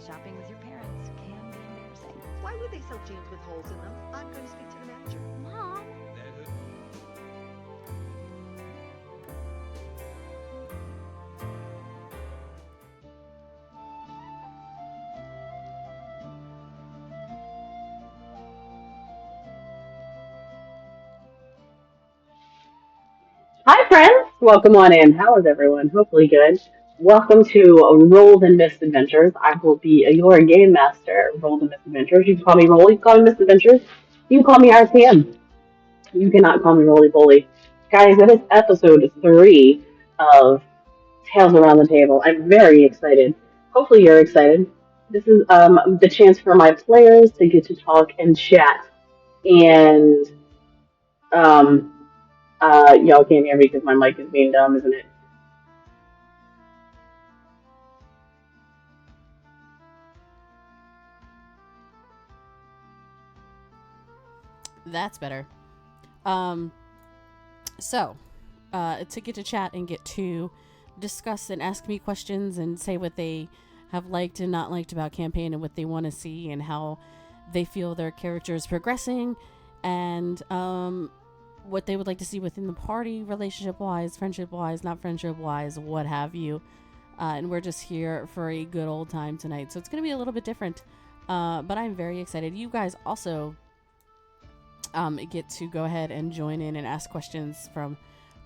Shopping with your parents can be embarrassing. Why would they sell jeans with holes in them? I'm going to speak to the manager. Mom! Hi, friends. Welcome on in. How is everyone? Hopefully good. Welcome to Misadventures. I will be your game master, Misadventures. You can call me Roll, you can call me Misadventures. You can call me RTM. You cannot call me Roly Poly. Guys, it is episode 3 of Tales Around the Table. I'm very excited. Hopefully you're excited. This is the chance for my players to get to talk and chat. And y'all can't hear me because my mic is being dumb, isn't it? That's better. Um, so, to get to chat and get to discuss and ask me questions and say what they have liked and not liked about campaign and what they want to see and how they feel their character is progressing and what they would like to see within the party, relationship-wise, friendship-wise, not friendship-wise, what have you. And we're just here for a good old time tonight. So it's going to be a little bit different, but I'm very excited. You guys also get to go ahead and join in and ask questions from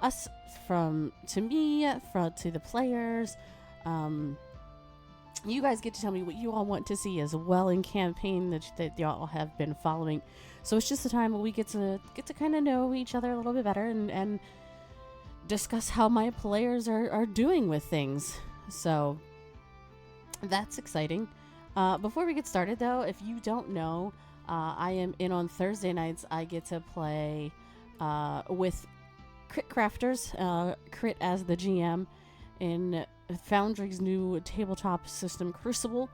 us, to me, to the players. You guys get to tell me what you all want to see as well in campaign that y'all have been following. So it's just a time where we get to kind of know each other a little bit better and discuss how my players are doing with things. So that's exciting. Before we get started, though, if you don't know, I am in on Thursday nights. I get to play with Crit Crafters, Crit as the GM, in Foundry's new tabletop system, Crucible,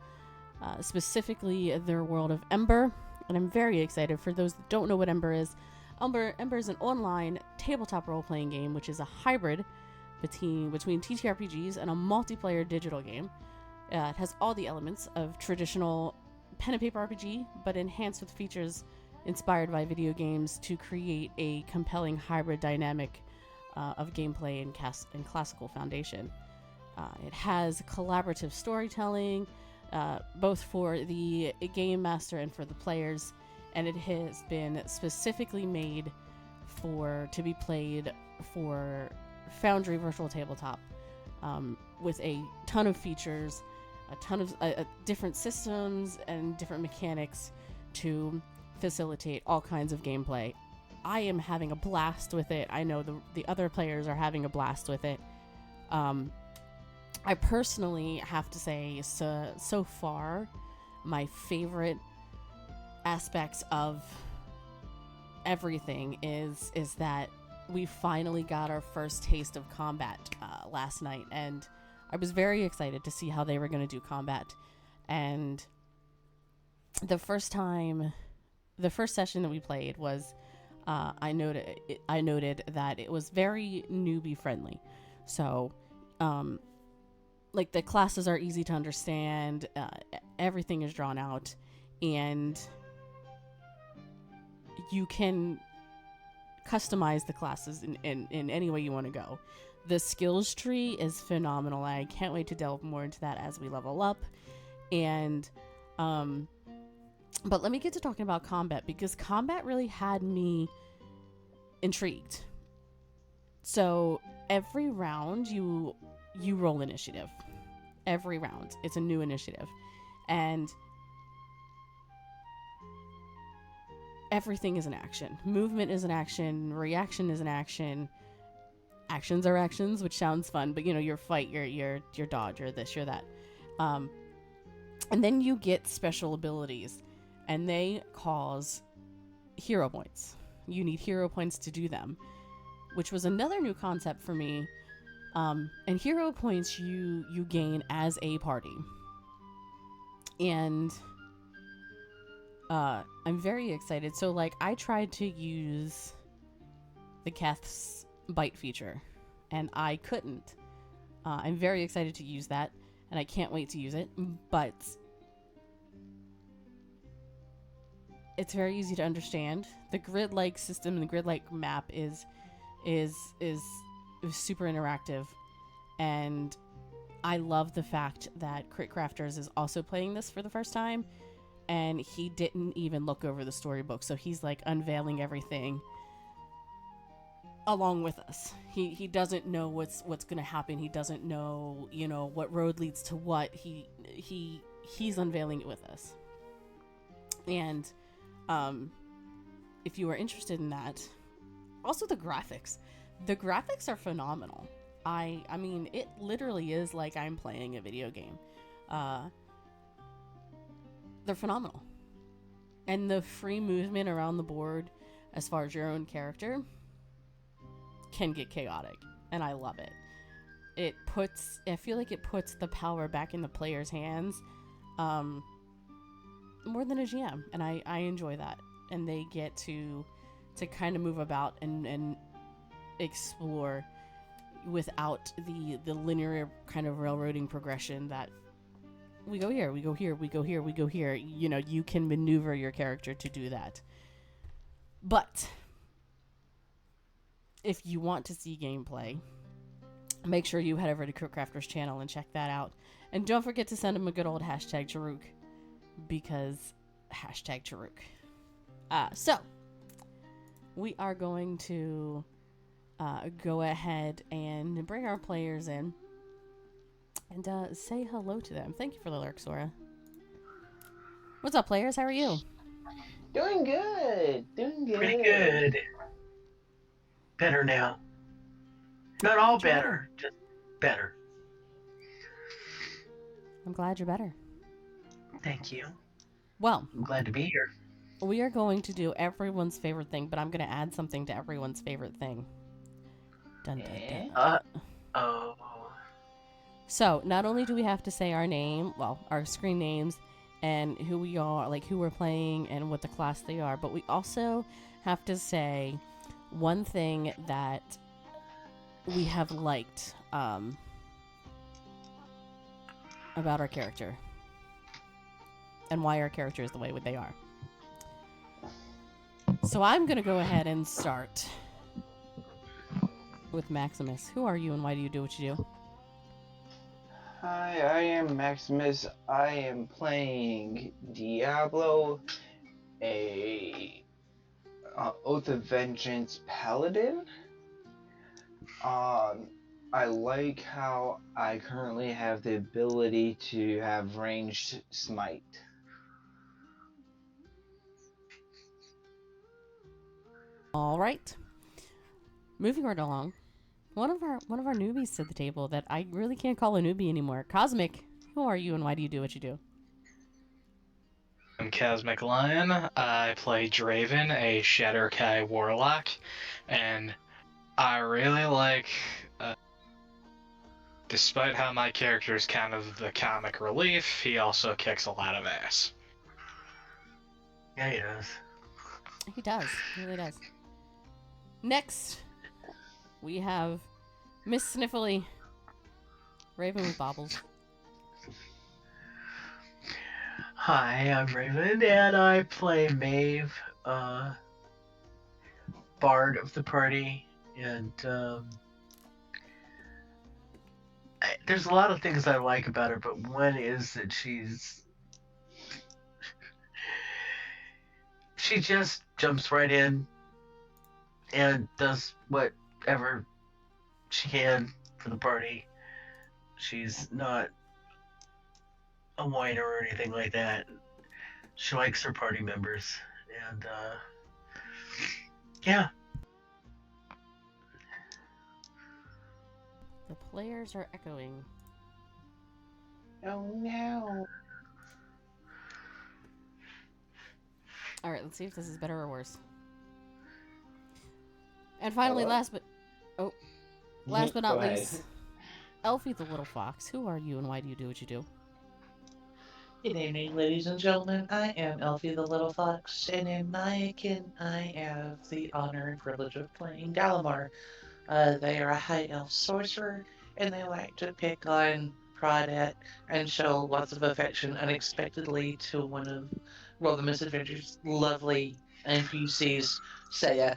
specifically their world of Ember. And I'm very excited. For those that don't know what Ember is, Ember is an online tabletop role-playing game, which is a hybrid between TTRPGs and a multiplayer digital game. It has all the elements of traditional pen and paper RPG, but enhanced with features inspired by video games to create a compelling hybrid dynamic of gameplay and classical foundation. It has collaborative storytelling, both for the game master and for the players, and it has been specifically made to be played for Foundry Virtual Tabletop, with a ton of features, a ton of different systems and different mechanics to facilitate all kinds of gameplay. I am having a blast with it. I know the other players are having a blast with it. I personally have to say, so far, my favorite aspects of everything is that we finally got our first taste of combat last night, and I was very excited to see how they were going to do combat. And the first session that we played was, I noted that it was very newbie friendly. So, like, the classes are easy to understand, everything is drawn out, and you can customize the classes in any way you want to go. The skills tree is phenomenal. I can't wait to delve more into that as we level up. And but let me get to talking about combat, because combat really had me intrigued. So every round you roll initiative. Every round it's a new initiative, and everything is an action. Movement is an action. Reaction is an action. Actions are actions, which sounds fun, but your fight, your dodge, your this, your that. And then you get special abilities, and they cause hero points. You need hero points to do them, which was another new concept for me. And hero points you gain as a party. And I'm very excited. So, like, I tried to use the Keth's bite feature, and I couldn't. I'm very excited to use that, and I can't wait to use it. But It's very easy to understand. The grid-like system and the grid-like map is super interactive, and I love the fact that Crit Crafters is also playing this for the first time, and he didn't even look over the storybook, so he's like unveiling everything along with us. He doesn't know what's going to happen. He doesn't know, what road leads to what. He's unveiling it with us. And if you are interested in that, also the graphics. The graphics are phenomenal. I mean, it literally is like I'm playing a video game. They're phenomenal. And the free movement around the board as far as your own character can get chaotic, and I love it. I feel like it puts the power back in the player's hands more than a GM, and I enjoy that. And they get to kind of move about and explore without the linear kind of railroading progression that we go here, we go here, we go here, we go here. You can maneuver your character to do that. But if you want to see gameplay, make sure you head over to Cookcrafter's channel and check that out. And don't forget to send him a good old hashtag Charuk, because hashtag Charuk. So, we are going to go ahead and bring our players in and say hello to them. Thank you for the lurk, Sora. What's up, players? How are you? Doing good. Pretty good. Better now. Not all better, just better. I'm glad you're better. Thank you. Well, I'm glad to be here. We are going to do everyone's favorite thing, but I'm going to add something to everyone's favorite thing. Dun, dun, dun. Oh. So, not only do we have to say our name, our screen names, and who we are, like who we're playing and what the class they are, but we also have to say one thing that we have liked about our character and why our character is the way they are. So I'm going to go ahead and start with Maximus. Who are you and why do you do what you do? Hi, I am Maximus. I am playing Diablo, a Oath of Vengeance paladin. I like how I currently have the ability to have ranged smite. All right. Moving right along. One of our newbies to the table that I really can't call a newbie anymore. Cosmic, who are you and why do you do what you do? I'm Cosmic Lion. I play Draven, a Shadowkai warlock, and I really like, despite how my character is kind of the comic relief, he also kicks a lot of ass. Yeah, he does. He does. He really does. Next, we have Miss Sniffly, Raven with Bobbles. Hi, I'm Raven, and I play Maeve, bard of the party, and there's a lot of things I like about her, but one is that she just jumps right in and does whatever she can for the party. She's not a whiner or anything like that. She likes her party members, and yeah. The players are echoing. Oh no. All right, let's see if this is better or worse. And finally, Hello? last but not Go ahead. least, Elfie the Little Fox. Who are you and why do you do what you do? Good evening, ladies and gentlemen. I am Elfie the Little Fox, and in Nyakin, I have the honor and privilege of playing Dalamar. They are a high elf sorcerer, and they like to pick on, prod at, and show lots of affection unexpectedly to one of Roll the Misadventures lovely NPCs Saya.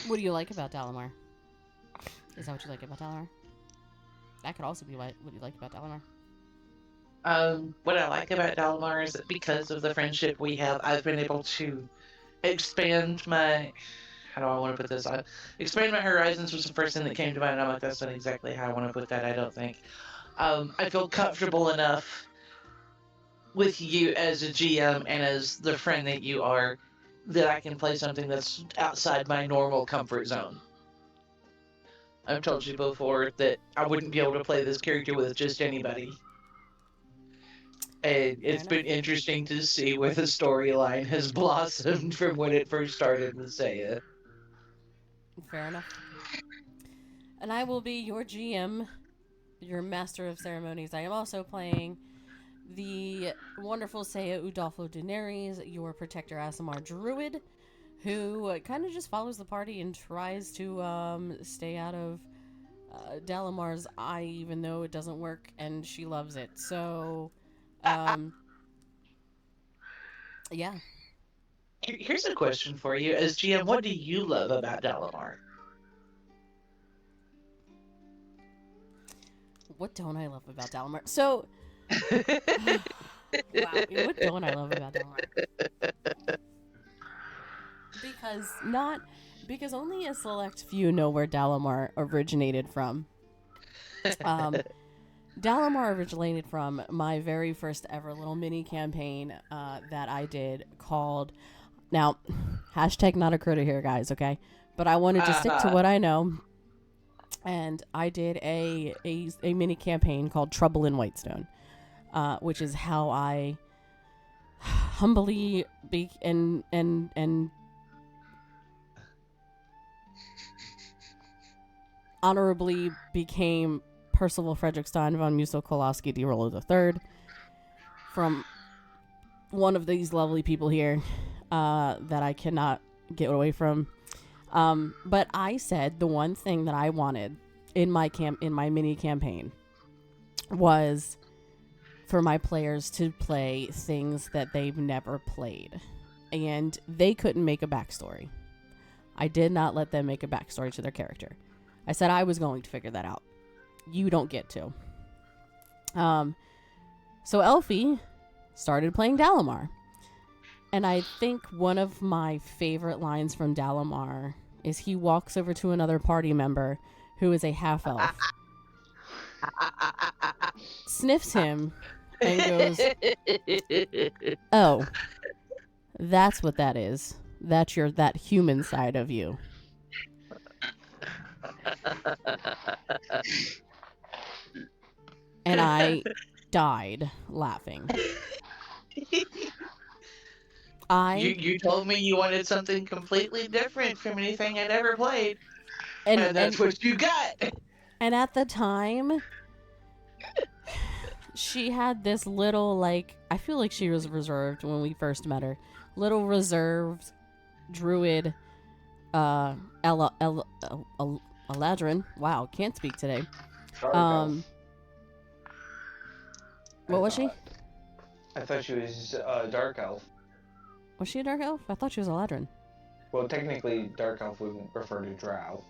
What do you like about Dalamar? Is that what you like about Dalamar? That could also be what you like about Dalamar. What I like about Dalamar is that because of the friendship we have, I've been able to expand my. How do I want to put this on? Expand my horizons was the first thing that came to mind. And I'm like, that's not exactly how I want to put that, I don't think. I feel comfortable enough with you as a GM and as the friend that you are that I can play something that's outside my normal comfort zone. I've told you before that I wouldn't be able to play this character with just anybody. And it's been interesting to see where the storyline has blossomed from when it first started with Saya. Fair enough. And I will be your GM, your master of ceremonies. I am also playing the wonderful Saya Udolfo Daenerys, your protector Asimar druid, who kind of just follows the party and tries to stay out of Dalamar's eye, even though it doesn't work, and she loves it. So, yeah. Here's a question for you. As GM, what do you love about Dalamar? What don't I love about Dalamar? So, wow, what don't I love about Dalamar? Because only a select few know where Dalamar originated from. Dalamar originated from my very first ever little mini campaign that I did called. Now, hashtag not a critter here, guys. Okay, but I wanted to stick to what I know. And I did a mini campaign called Trouble in Whitestone, which is how I humbly and honorably became Percival Frederickstein von Musso-Kowalski D. Roller III from one of these lovely people here that I cannot get away from. But I said the one thing that I wanted in my mini campaign was for my players to play things that they've never played, and they couldn't make a backstory. I did not let them make a backstory to their character. I said I was going to figure that out. You don't get to. So Elfie started playing Dalamar, and I think one of my favorite lines from Dalamar is he walks over to another party member who is a half-elf, sniffs him, and goes, "Oh, that's what that is. That's that human side of you." And I died laughing. You told me you wanted something completely different from anything I'd ever played, and that's what you got. And at the time, she had this little, like, I feel like she was reserved when we first met her. Little reserved druid, Eladrin. Wow, can't speak today. What was she? I thought she was a dark elf. Was she a dark elf? I thought she was Eladrin. Well, technically, dark elf would refer to drow.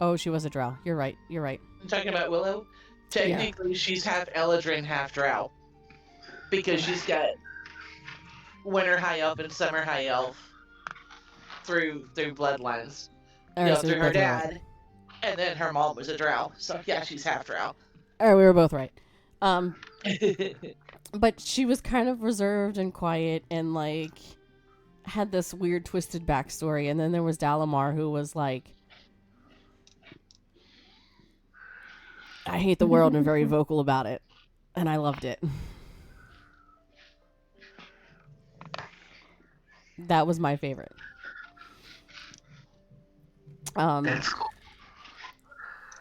Oh, she was a drow. You're right. I'm talking about Willow. Technically, she's half Eladrin, half drow, because she's got winter high elf and summer high elf through bloodlines. Right, so through her dad, and then her mom was a drow. So yeah, she's half drow. All right, we were both right. But she was kind of reserved and quiet and, like, had this weird twisted backstory. And then there was Dalamar, who was like, I hate the world, and very vocal about it. And I loved it. That was my favorite. That's cool.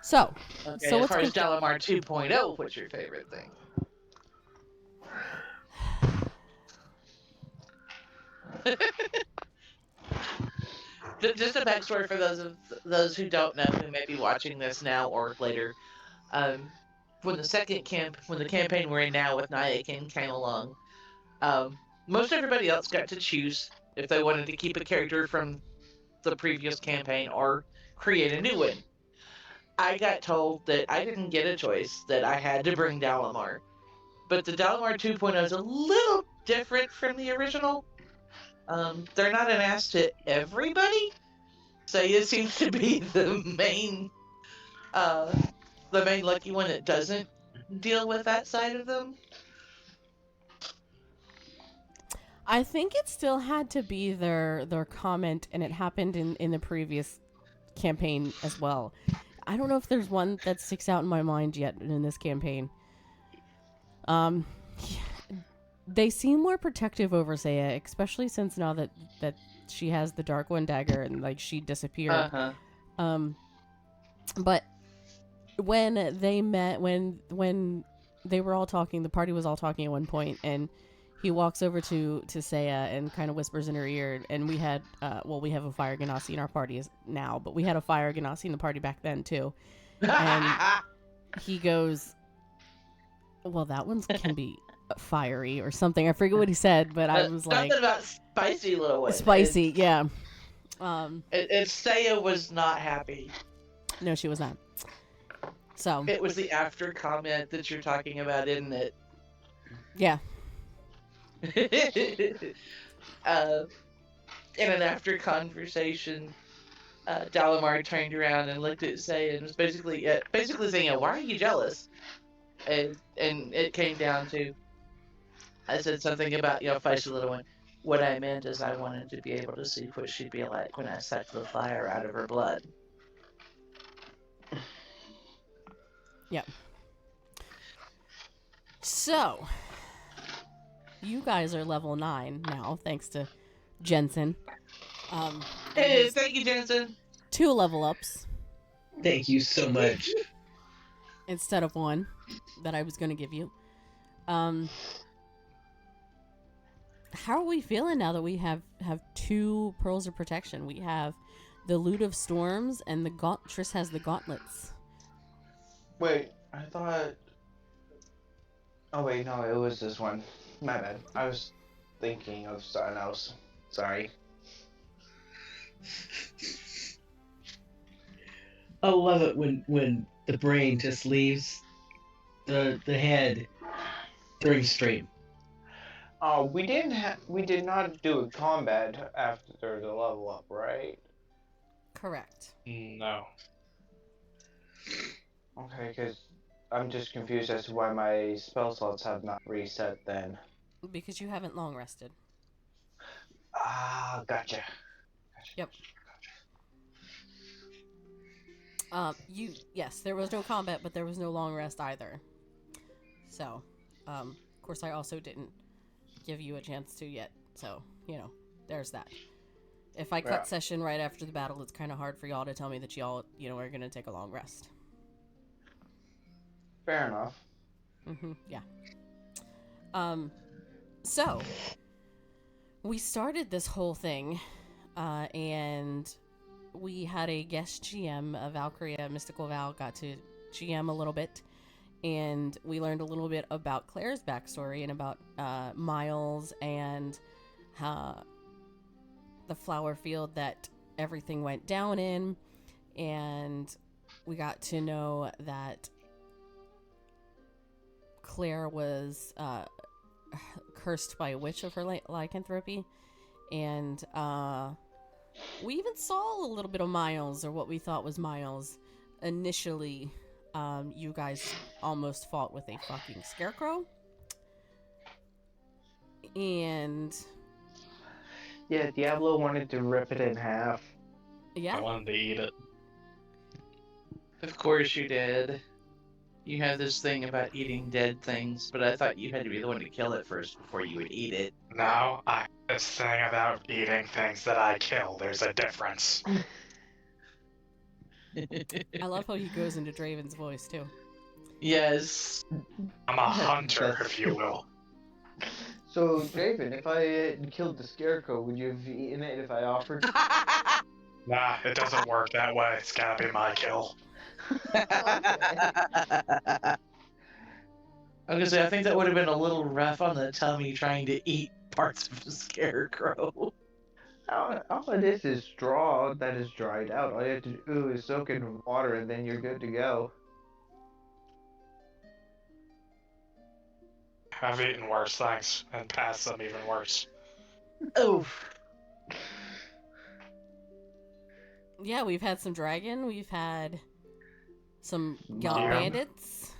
So as far as Dalamar 2.0, what's your favorite thing? Just a backstory for those who don't know, who may be watching this now or later. when the campaign we're in now with Nyakin came along, most everybody else got to choose if they wanted to keep a character from the previous campaign or create a new one. I got told that I didn't get a choice, that I had to bring Dalamar. But the Dalamar 2.0 is a little different from the original. They're not an ass to everybody. Saya seems to be the main lucky one that doesn't deal with that side of them. I think it still had to be their comment, and it happened in the previous campaign as well. I don't know if there's one that sticks out in my mind yet in this campaign. They seem more protective over Saya, especially since now that she has the Dark One dagger and like she disappeared. But when they met, when they were all talking, the party was all talking at one point, and he walks over to Saya and kind of whispers in her ear. And we had, we have a Fire Ganassi in our party now, but we had a Fire Ganassi in the party back then too. And he goes, "Well, that one can be fiery or something." I forget what he said, but I was like, something about spicy little one. Spicy, yeah. Saya was not happy. No, she was not. So it was the after comment that you're talking about, isn't it? Yeah. In an after conversation, Dalamar turned around and looked at Saya and was basically saying, "Why are you jealous?" And it came down to, I said something about, feisty little one. What I meant is I wanted to be able to see what she'd be like when I sucked the fire out of her blood. Yep. So, you guys are level 9 now, thanks to Jensen. Hey, thank you, Jensen. 2 level ups. Thank you so much. Instead of 1 that I was going to give you. How are we feeling now that we have 2 Pearls of Protection? We have the Loot of Storms, and Triss has the Gauntlets. Wait, I thought... Oh wait, no, it was this one. My bad. I was thinking of something else. Sorry. I love it when the brain just leaves the head during stream. We did not do a combat after the level up, right? Correct. No. Okay, because I'm just confused as to why my spell slots have not reset then. Because you haven't long rested. Ah, gotcha. Yep. Yes, there was no combat, but there was no long rest either. So, of course, I also didn't give you a chance to yet. So, there's that. If I cut session right after the battle, it's kind of hard for y'all to tell me that y'all, are going to take a long rest. Fair enough. Yeah. So, we started this whole thing, and we had a guest GM, Valkyria, Mystical Val, got to GM a little bit, and we learned a little bit about Claire's backstory and about Miles and the flower field that everything went down in, and we got to know that Claire was cursed by a witch of her lycanthropy, and we even saw a little bit of Miles, or what we thought was Miles. Initially, you guys almost fought with a fucking scarecrow. And... yeah, Diablo wanted to rip it in half. Yeah? I wanted to eat it. Of course you did. You have this thing about eating dead things, but I thought you had to be the one to kill it first before you would eat it. No, I have this thing about eating things that I kill. There's a difference. I love how he goes into Draven's voice, too. Yes. I'm a hunter, if you will. So, Draven, if I had killed the scarecrow, would you have eaten it if I offered? Nah, it doesn't work that way. It's gotta be my kill. I was gonna say, I think that would have been a little rough on the tummy trying to eat parts of the scarecrow. All it is straw that is dried out. All you have to do is soak it in water, and then you're good to go. I've eaten worse things and passed them even worse. Oh, Yeah, we've had some dragon. We've had some gal Yeah. bandits.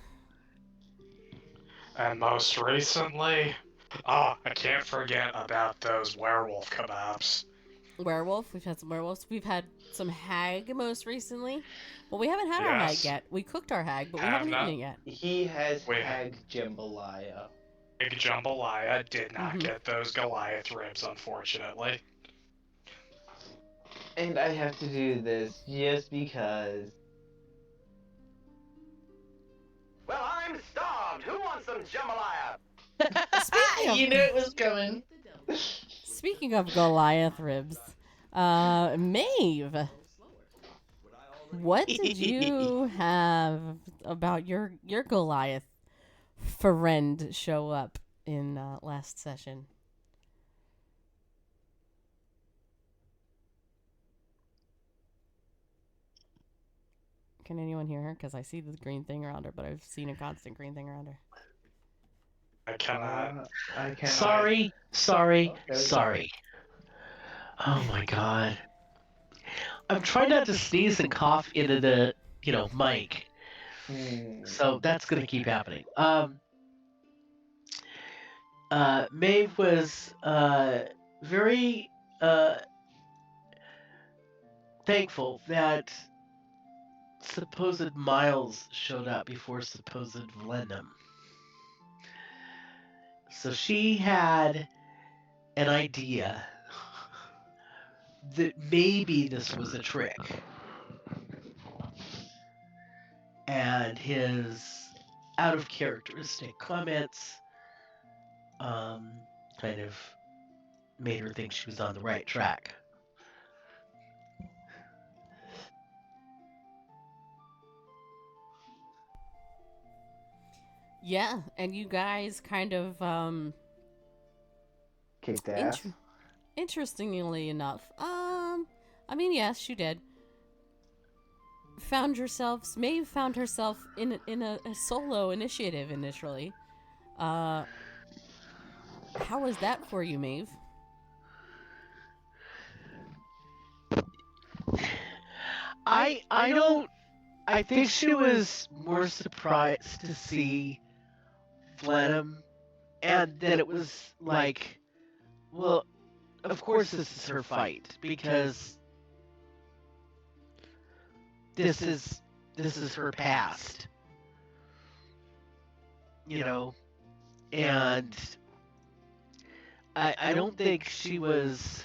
And most recently, I can't forget about those werewolf kebabs. Werewolf. We've had some werewolves. We've had some hag most recently. Well, we haven't had our hag Yes. yet. We cooked our hag, but we Have haven't not. eaten it yet. He has Wait. hag jambalaya. Big Jambalaya did not Mhm. get those Goliath ribs, unfortunately. And I have to do this just because. Well, I'm starved. Who wants some jambalaya? Speaking of- you knew it was coming. Speaking of Goliath ribs, Maeve, what did you have about your Goliath friend show up in last session? Can anyone hear her? Because I see the green thing around her, but I've seen a constant green thing around her. I cannot. I cannot. Sorry. Oh, there we go. Oh my god. I'm trying not to sneeze and cough into the, mic. So that's gonna keep happening. Maeve was very thankful that supposed Miles showed up before supposed Venom. So she had an idea that maybe this was a trick. And his out of characteristic comments kind of made her think she was on the right track. Yeah, and you guys kind of Kicked ass. interestingly enough, I mean, yes, you did. Maeve found herself in a solo initiative initially. How was that for you, Maeve? I think she was more surprised to see Flenham, and then it was like, well, of course this is her fight, because this is her past. And I don't think she was.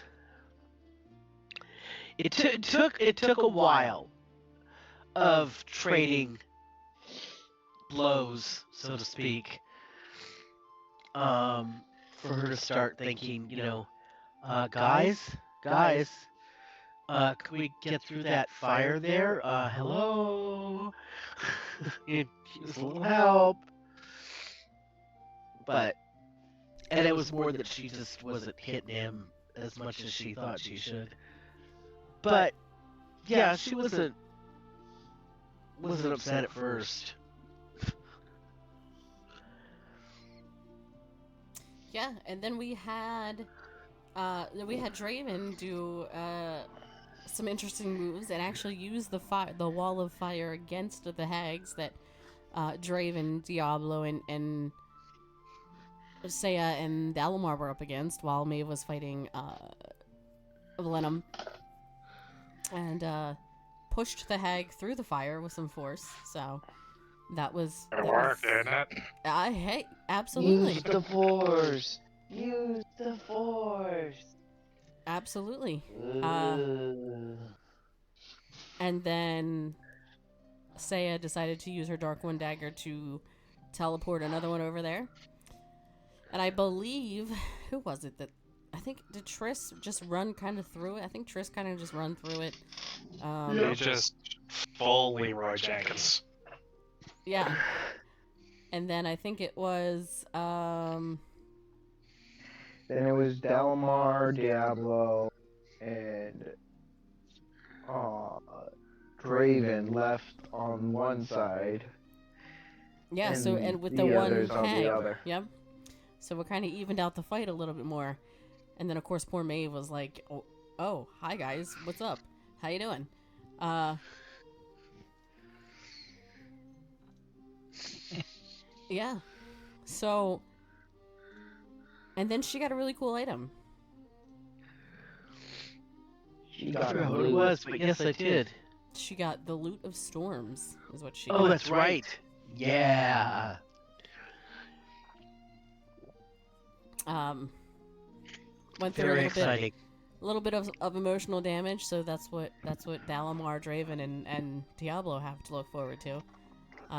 It took a while of trading blows, so to speak, for her to start thinking, guys, can we get through that fire there? Hello? Use a little help. And it was more that she just wasn't hitting him as much as she thought she should. But, yeah, she wasn't upset at first. Yeah, and then we had Draven do some interesting moves and actually use the wall of fire against the hags that Draven, Diablo, and Seiya and Dalamar were up against while Maeve was fighting Venom, and pushed the hag through the fire with some force. So that was It worked, didn't it? Hey, absolutely. Use the force. Use the force. Absolutely. Ugh. And then Seiya decided to use her Dark One Dagger to teleport another one over there. And I believe, who was it that, I think, did Triss just run kind of through it? I think Triss kind of just run through it. You just full Leroy Jenkins. Yeah. And then I think it was Then it was Dalamar, Diablo, and Draven left on one side. yeah. So and with the the one others on the hag, other. yep. So it kind of evened out the fight a little bit more. And then of course poor Maeve was like, "Oh, hi guys, what's up? How you doing?" Yeah. So, and then she got a really cool item. She I got forgot a what it loot. was, but yes, I did. She got the Loot of Storms, is what she Oh, got. that's right. Yeah. Went through Very exciting. a little bit of emotional damage. So that's what Dalamar, Draven, and Diablo have to look forward to.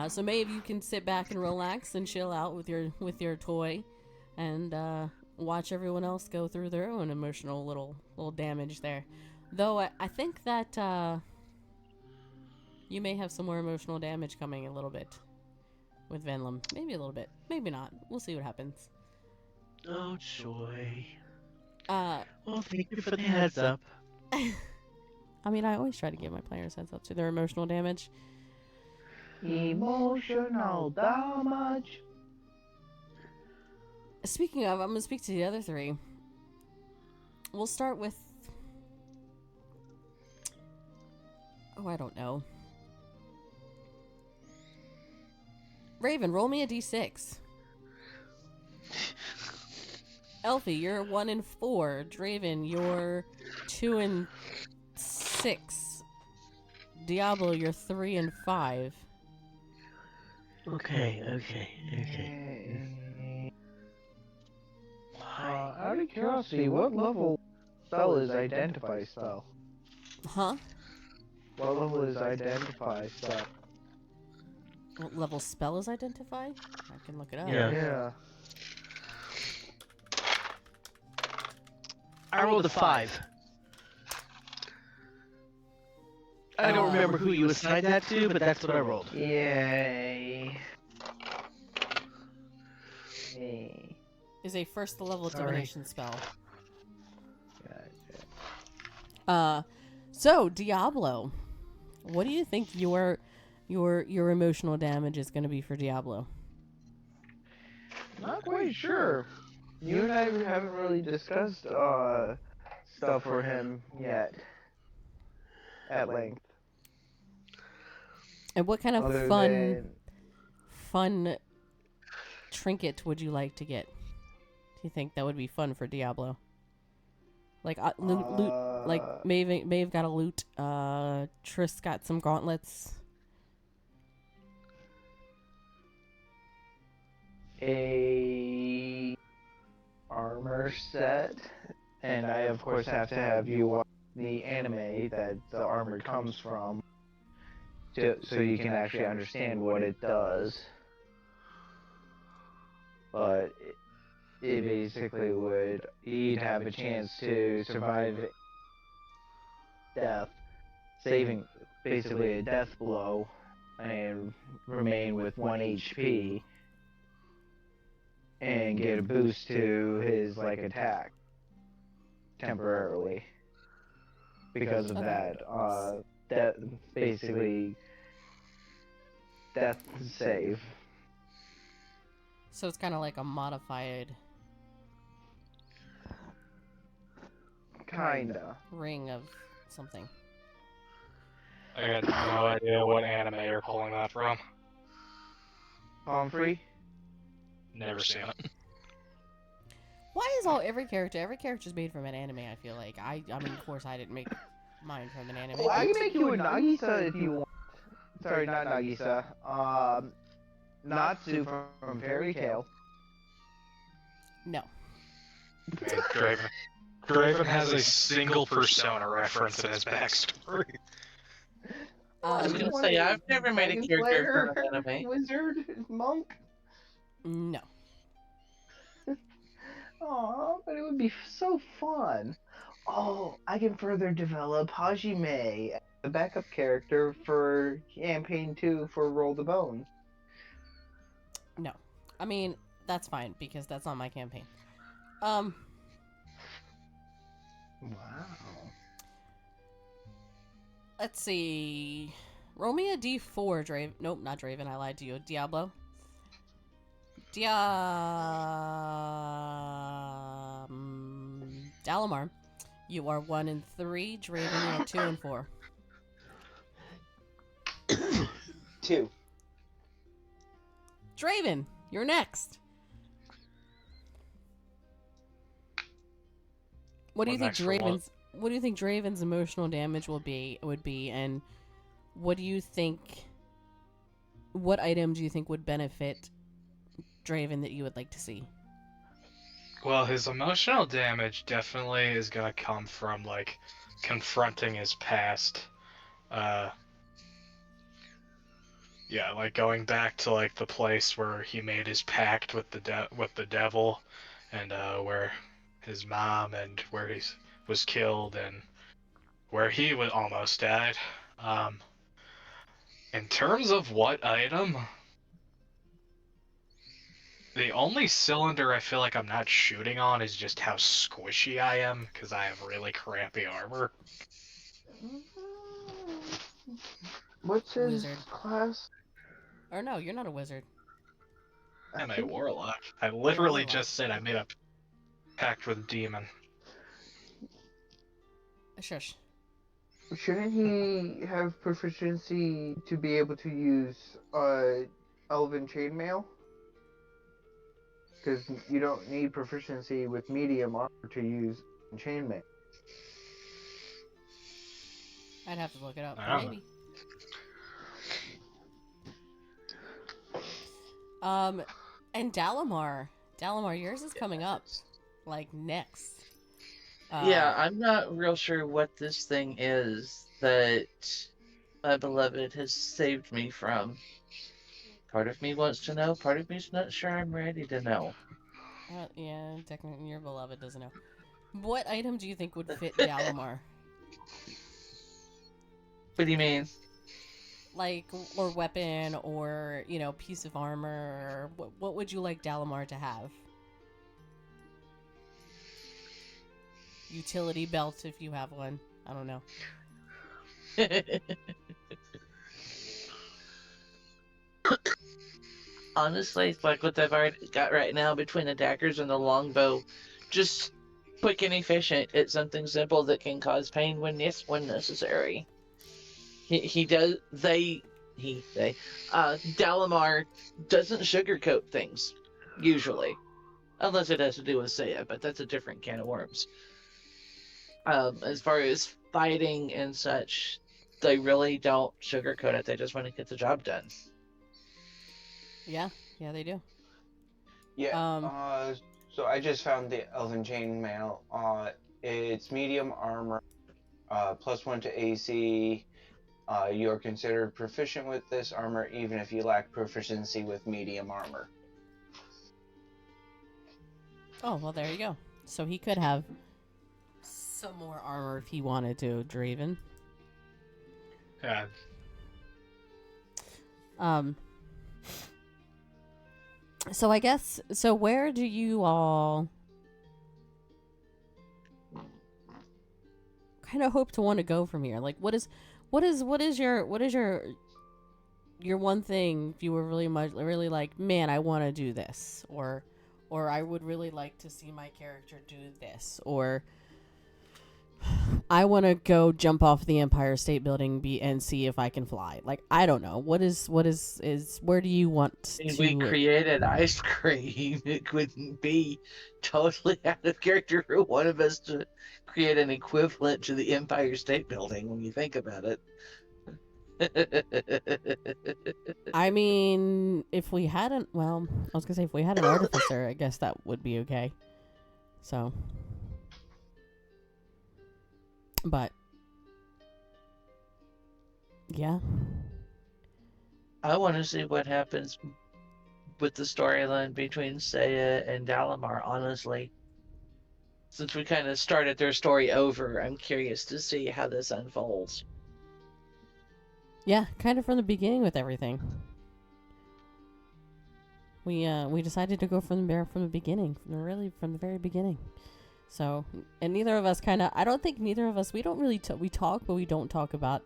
So maybe you can sit back and relax and chill out with your toy, and watch everyone else go through their own emotional little damage there. Though I think that you may have some more emotional damage coming a little bit with Venlum. Maybe a little bit, maybe not. We'll see what happens. Oh, joy. Well, thank you for the heads up. I mean, I always try to give my players heads up to their emotional damage. Emotional damage. Speaking of, I'm going to speak to the other three. We'll start with... Oh, I don't know. Raven, roll me a d6. Elfie, you're 1 and 4. Draven, you're 2 and 6. Diablo, you're 3 and 5. Okay. Out of curiosity, what level spell is Identify spell? Huh? What level is Identify spell? What level spell is Identify? I can look it up. Yeah. I rolled a 5. I don't remember who you assigned that to, but that's what I rolled. Yay. Is a first level Sorry. divination spell. Gotcha. So Diablo, what do you think your emotional damage is going to be for Diablo? Not quite sure. You and I haven't really discussed stuff for him yet. At length. And what kind of Other fun trinket would you like to get? Do you think that would be fun for Diablo? Like loot, like Maeve got a loot. Triss got some gauntlets. A armor set, and I of course have to have you watch the anime that the armor comes from, so you can actually understand what it does. But it basically would, he'd have a chance to survive death, saving basically a death blow, and remain with 1 HP, and get a boost to his attack temporarily because of that. That basically death save. So it's kind of like a modified Kinda. ring of something. I got no idea what anime you're pulling that from. Humphrey? Never seen it. Why is every character's made from an anime? I feel like I mean, of course, I didn't make mine from an anime. Oh, I can make you a Nagisa if you want. Sorry, not Nagisa. Natsu from Fairy Tail. No. Draven has a single persona reference in his backstory. I was gonna say, I've never made a character from an anime. Wizard? Monk? No. Aw, but it would be so fun. Oh, I can further develop Hajime, the backup character for Campaign 2 for Roll the Bone. No. I mean, that's fine because that's on my campaign. Wow. Let's see. Roll me a d4, Draven. Nope, not Draven. I lied to you. Diablo. Dalamar. You are 1 and 3. Draven, you are 2 and 4. 2. Draven, you're next. What do you think Draven's emotional damage would be, and what item do you think would benefit Draven that you would like to see? Well, his emotional damage definitely is gonna come from, like, confronting his past. Yeah, like going back to, like, the place where he made his pact with the devil, and where his mom and where he was killed and where he almost died. In terms of what item, the only cylinder I feel like I'm not shooting on is just how squishy I am, because I have really crappy armor. What's his Wizard. class? Or no, you're not a wizard. I'm a warlock. I literally just said I made a pact with demon. Shush. Shouldn't he have proficiency to be able to use elven chainmail? Because you don't need proficiency with medium armor to use chainmail. I'd have to look it up, but maybe. And Dalamar, yours is coming up, like, next. Yeah, I'm not real sure what this thing is that my beloved has saved me from. Part of me wants to know, part of me's not sure I'm ready to know. Yeah, technically your beloved doesn't know. What item do you think would fit Dalamar? What do you mean? Like, or weapon, or, piece of armor, or what would you like Dalamar to have? Utility belt, if you have one. I don't know. Honestly, like what I've already got right now between the daggers and the longbow, just quick and efficient. It's something simple that can cause pain when necessary. Dalamar doesn't sugarcoat things, usually. Unless it has to do with Saya, but that's a different can of worms. As far as fighting and such, they really don't sugarcoat it. They just want to get the job done. Yeah, they do. Yeah. So I just found the elven chainmail. It's medium armor, +1 to AC. You are considered proficient with this armor, even if you lack proficiency with medium armor. Oh, well, there you go. So he could have some more armor if he wanted to, Draven. Yeah. So I guess, where do you all kind of hope to want to go from here? Like, what is your one thing if you were really like, man, I want to do this, or I would really like to see my character do this, or I want to go jump off the Empire State Building and see if I can fly. Like, I don't know. What is where do you want to... We created ice cream. It wouldn't be totally out of character for one of us to create an equivalent to the Empire State Building when you think about it. I mean, if we hadn't... Well, I was going to say, if we had an artificer, I guess that would be okay. So... But, yeah. I want to see what happens with the storyline between Saya and Dalamar, honestly. Since we kind of started their story over, I'm curious to see how this unfolds. Yeah, kind of from the beginning with everything. we decided to go from the beginning, from the very beginning. So, and neither of us I don't think neither of us, we don't really, we talk, but we don't talk about,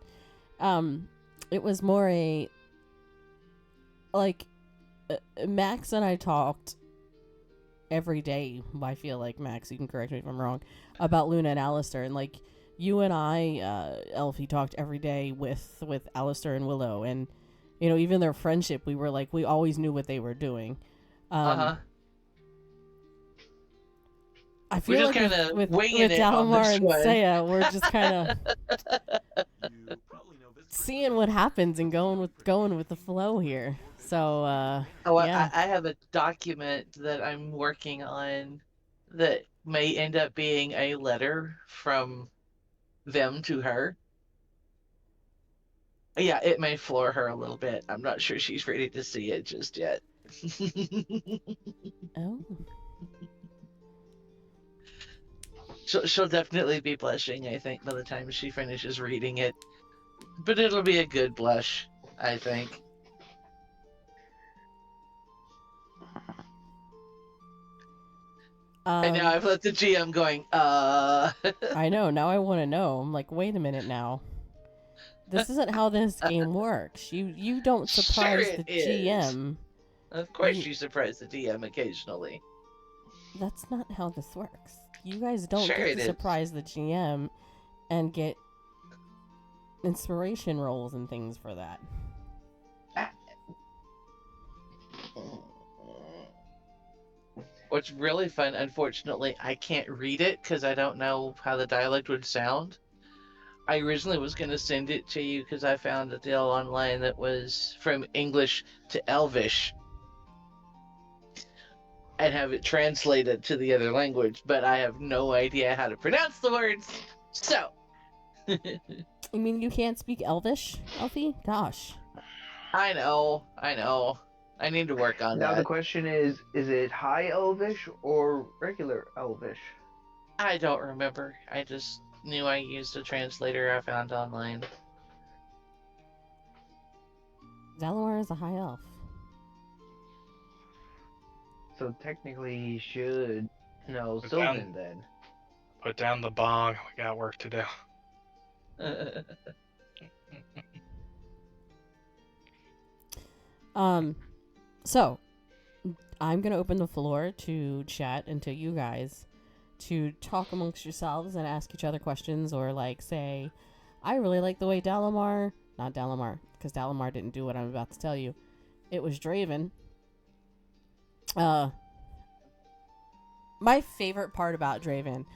it was more Max and I talked every day. I feel like, Max, you can correct me if I'm wrong, about Luna and Alistair, and like you and I, Elfie, talked every day with Alistair and Willow, and even their friendship, we were like, we always knew what they were doing. I feel We're like just with winging it on Dalamar this and one. Saya, we're just kind of seeing what happens and going with the flow here. So yeah. I have a document that I'm working on that may end up being a letter from them to her. Yeah, it may floor her a little bit. I'm not sure she's ready to see it just yet. Oh. She'll definitely be blushing, I think, by the time she finishes reading it. But it'll be a good blush, I think. And now I've let the GM going, I know, now I want to know. I'm like, wait a minute now. This isn't how this game works. You don't surprise Sure the it GM. Of course you surprise the DM occasionally. That's not how this works. You guys don't Sure get it to is. surprise the GM and get inspiration rolls and things for that. What's really fun, unfortunately, I can't read it because I don't know how the dialect would sound. I originally was going to send it to you because I found a deal online that was from English to Elvish and have it translated to the other language, but I have no idea how to pronounce the words. So. You mean you can't speak Elvish, Elfie? Gosh. I know. I need to work on that. Now the question is it High Elvish or regular Elvish? I don't remember. I just knew I used a translator I found online. Dalamar is a high elf. So technically he should know Sylvan then. Put down the bong. We got work to do. So I'm gonna open the floor to chat and to you guys to talk amongst yourselves and ask each other questions, or like say, I really like the way not Dalamar, because Dalamar didn't do what I'm about to tell you. It was Draven. My favorite part about Draven,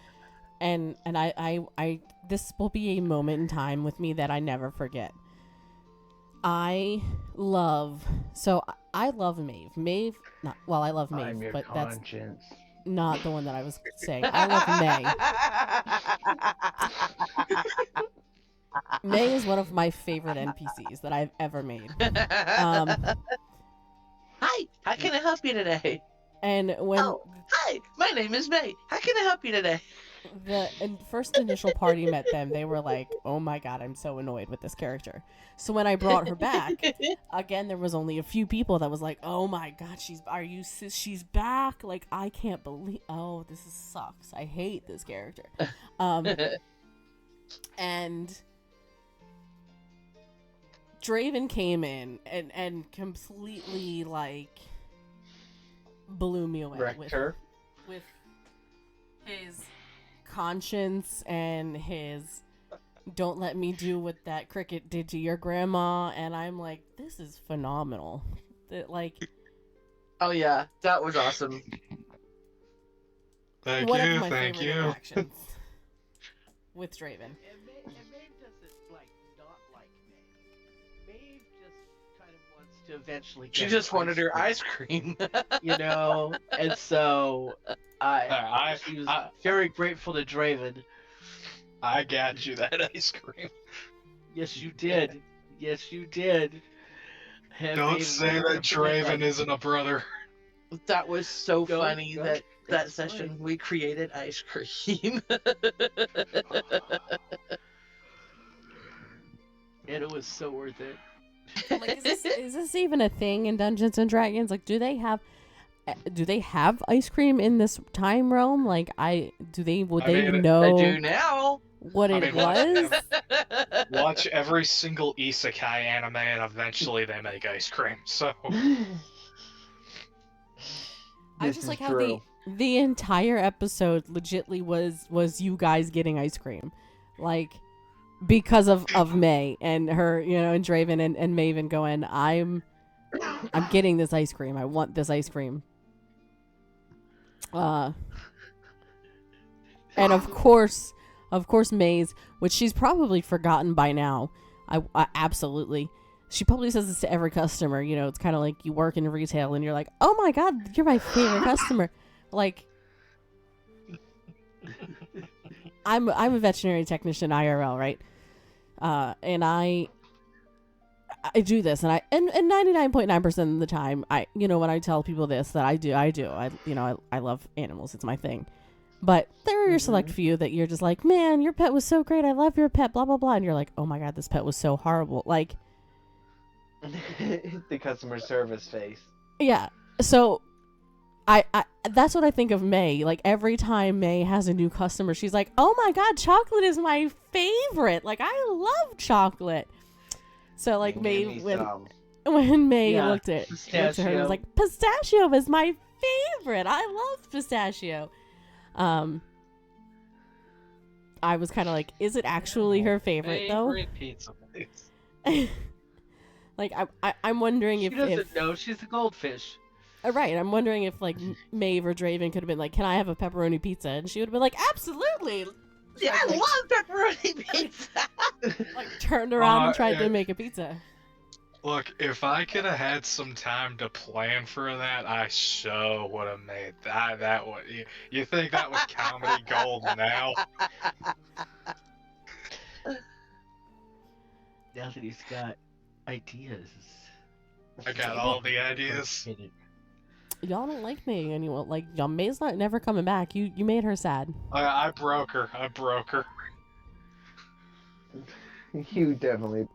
and I this will be a moment in time with me that I never forget. I love Maeve. I love Maeve, I'm your but conscience. that's not the one that I was saying. I love May. May is one of my favorite NPCs that I've ever made. Hi, how can I help you today? And when hi, my name is May. How can I help you today? The first initial party met them, they were like, oh my god, I'm so annoyed with this character. So when I brought her back, again, there was only a few people that was like, oh my god, she's back? Like, I can't believe, this sucks. I hate this character. And Draven came in and completely, like, blew me away. Wrecked her? With his conscience and his don't let me do what that cricket did to your grandma, and I'm like, this is phenomenal. Oh yeah, that was awesome. Thank one you, of my thank favorite you. interactions with Draven. And Maeve doesn't not like Maeve. Maeve just kind of wants to eventually get She just wanted her ice cream. And so she was very grateful to Draven. I got you that ice cream. Yes, you did. Yes, you did. And Don't Maeve say that Draven isn't a brother. That was so Go, funny go. that It's session fine. we created ice cream. And it was so worth it. I'm like, is this even a thing in Dungeons and Dragons? Like, do they have ice cream in this time realm? Like, would they I know do now. what it mean, was? Watch every single isekai anime, and eventually they make ice cream. So I This just is like how true. the entire episode legitly was you guys getting ice cream, like because of May and her, and Draven and Maven going, I'm getting this ice cream. I want this ice cream. And of course May's, which she's probably forgotten by now. I absolutely. She probably says this to every customer. It's kind of like you work in retail and you're like, oh my God, you're my favorite customer. Like, I'm a veterinary technician IRL, right? And I do this, and 99.9% of the time, when I tell people this that I do. I love animals. It's my thing. But there are your select few that you're just like, man, your pet was so great. I love your pet, blah, blah, blah. And you're like, oh my God, this pet was so horrible. Like, The customer service face. yeah. So I that's what I think of May. Like, every time May has a new customer, she's like, oh my God, chocolate is my favorite. Like, I love chocolate. So, like, Give May, me when some. May Yeah, looked at her and was pistachio. like, pistachio is my favorite. I love pistachio. I was kind of like, is it actually her favorite though? Favorite pizza place. Like, I'm wondering She if doesn't know she's a goldfish. right, I'm wondering if like Maeve or Draven could have been like, can I have a pepperoni pizza? And she would have been like, absolutely. Yeah, I Like, love pepperoni pizza. like turned around and tried yeah. to make a pizza. look, if I could have had some time to plan for that, I so would have made that. That would you think that was comedy gold now? Now that he's got ideas. I got all the ideas. Y'all don't like May anymore. Like, y'all, May's never coming back. You made her sad. I broke her. I broke her. You definitely.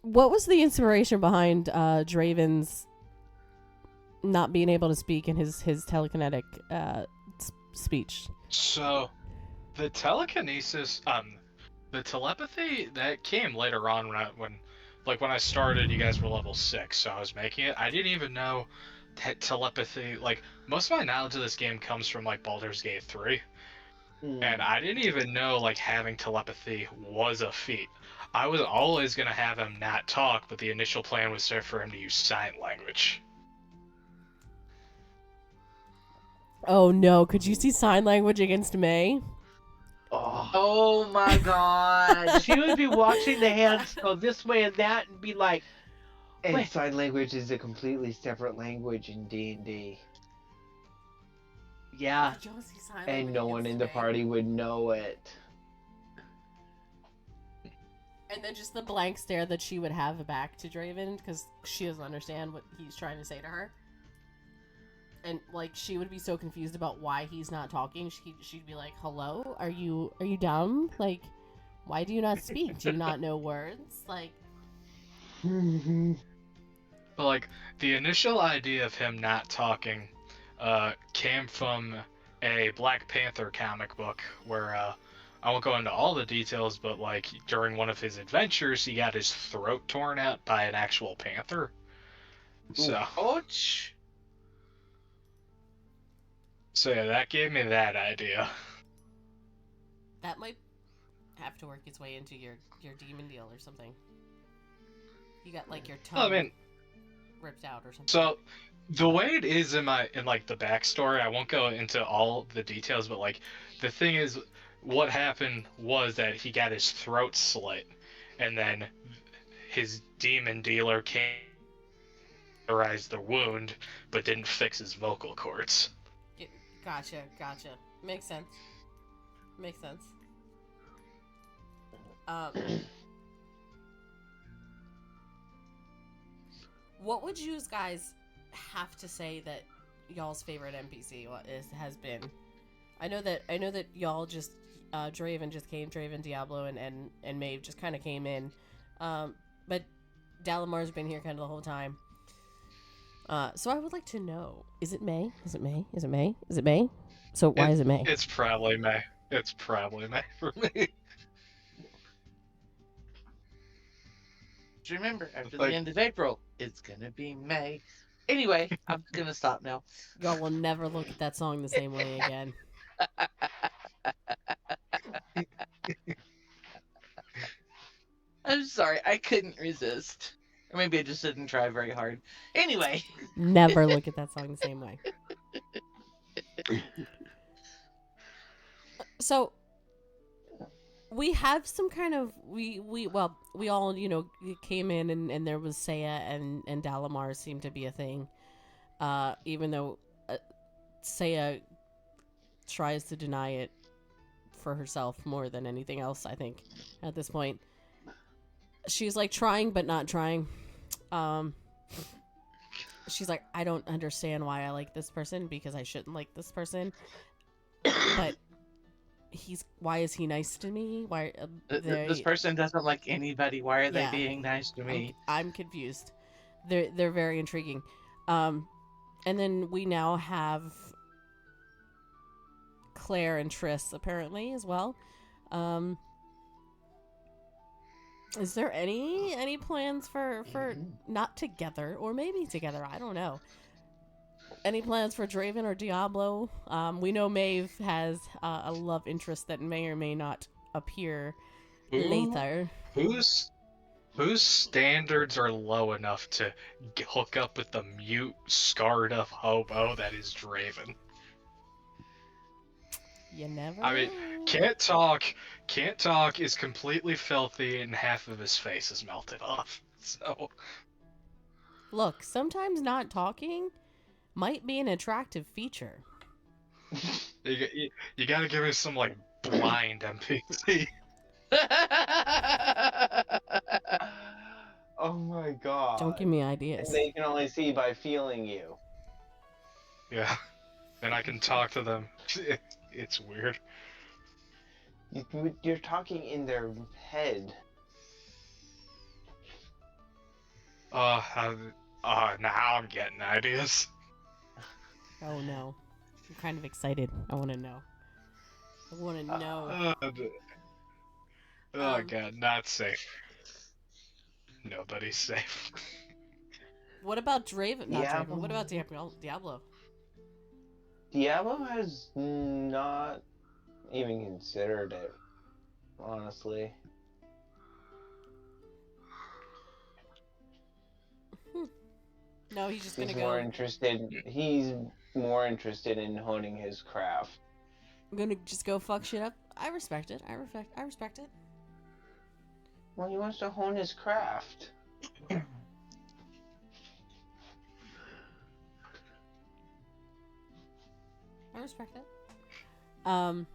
What was the inspiration behind Draven's not being able to speak in his telekinetic speech? So, the telekinesis, the telepathy that came later on when I started. You guys were level 6, so I was making it. I didn't even know that telepathy. Like, most of my knowledge of this game comes from like Baldur's Gate 3. And I didn't even know like having telepathy was a feat. I was always gonna have him not talk, but the initial plan was for him to use sign language. Oh no, could you see sign language against May? Oh my God. She would be watching the hands go this way and that and be like, And Wait. sign language is a completely separate language in D&D. yeah. Could y'all see sign And language no one against in the May? party would know it. And then just the blank stare that she would have back to Draven because she doesn't understand what he's trying to say to her. And like she would be so confused about why he's not talking. She'd be like, "Hello, are you dumb? Like, why do you not speak? Do you not know words? Like." But like the initial idea of him not talking came from a Black Panther comic book where I won't go into all the details, but like during one of his adventures, he got his throat torn out by an actual panther. So, Ouch. so yeah, that gave me that idea. That might have to work its way into your demon deal or something. You got like your tongue Well, I mean, ripped out or something. so the way it is in like the backstory, I won't go into all the details, but like the thing is, what happened was that he got his throat slit, and then his demon dealer came cauterized the wound, but didn't fix his vocal cords. Gotcha. Makes sense. What would you guys have to say that y'all's favorite NPC has been? I know that y'all just Draven just came, Draven, Diablo, and Maeve just kind of came in. But Dalamar's been here kind of the whole time. So I would like to know: is it May? Is it May? Is it May? Is it May? So why is it May? It's probably May. It's probably May for me. Just remember, after Like- the end of April, it's gonna be May. Anyway, I'm gonna stop now. Y'all will never look at that song the same way again. I'm sorry, I couldn't resist. Or maybe I just didn't try very hard. Anyway. Never look at that song the same way. So we have some kind of we all, you know, came in and there was Saya and Dalamar seemed to be a thing. Even though Saya tries to deny it for herself more than anything else, I think, at this point. She's like trying but not trying. She's like, I don't understand why I like this person because I shouldn't like this person. But why is he nice to me? Why this person doesn't like anybody. Why are they being nice to me? I'm confused. They're very intriguing. And then we now have Claire and Triss apparently as well. Is there any plans for not together or maybe together? I don't know. Any plans for Draven or Diablo? We know Maeve has a love interest that may or may not appear later. Whose standards are low enough to hook up with the mute, scarred up hobo that is Draven? You never I mean, know. can't talk is completely filthy and half of his face is melted off. So Look, sometimes not talking might be an attractive feature. you gotta give me some like blind NPC. Oh my god. Don't give me ideas. And they can only see by feeling you. Yeah, and I can talk to them. It's weird. You're talking in their head. Now I'm getting ideas. Oh no. I'm kind of excited. I want to know. I want to know. God, not safe. Nobody's safe. What about Draven? Not Diablo. Draven. What about Diablo? Diablo has not even considered it, honestly. No, he's just He's gonna more go. interested. He's more interested in honing his craft. I'm gonna just go fuck shit up. I respect it. I respect it. Well, he wants to hone his craft. I respect it. I'm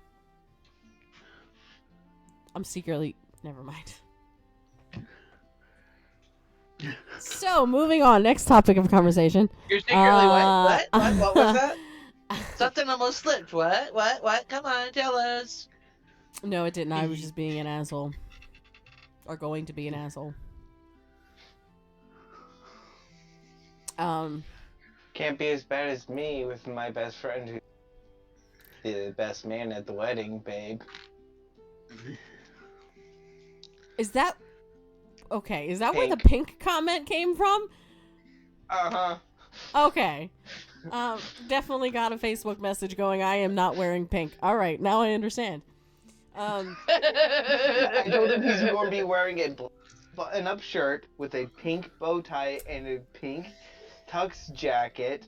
secretly. Never mind. So, moving on. Next topic of conversation. You're secretly what? What was that? Something almost slipped. What? Come on, tell us. No, it didn't. I was just being an asshole. Or going to be an asshole. Can't be as bad as me with my best friend who's the best man at the wedding, babe. Is that... Okay, is that where the pink comment came from? Uh-huh. Okay. Definitely got a Facebook message going, I am not wearing pink. Alright, now I understand. I told him he's going to be wearing a button-up shirt with a pink bow tie and a pink tux jacket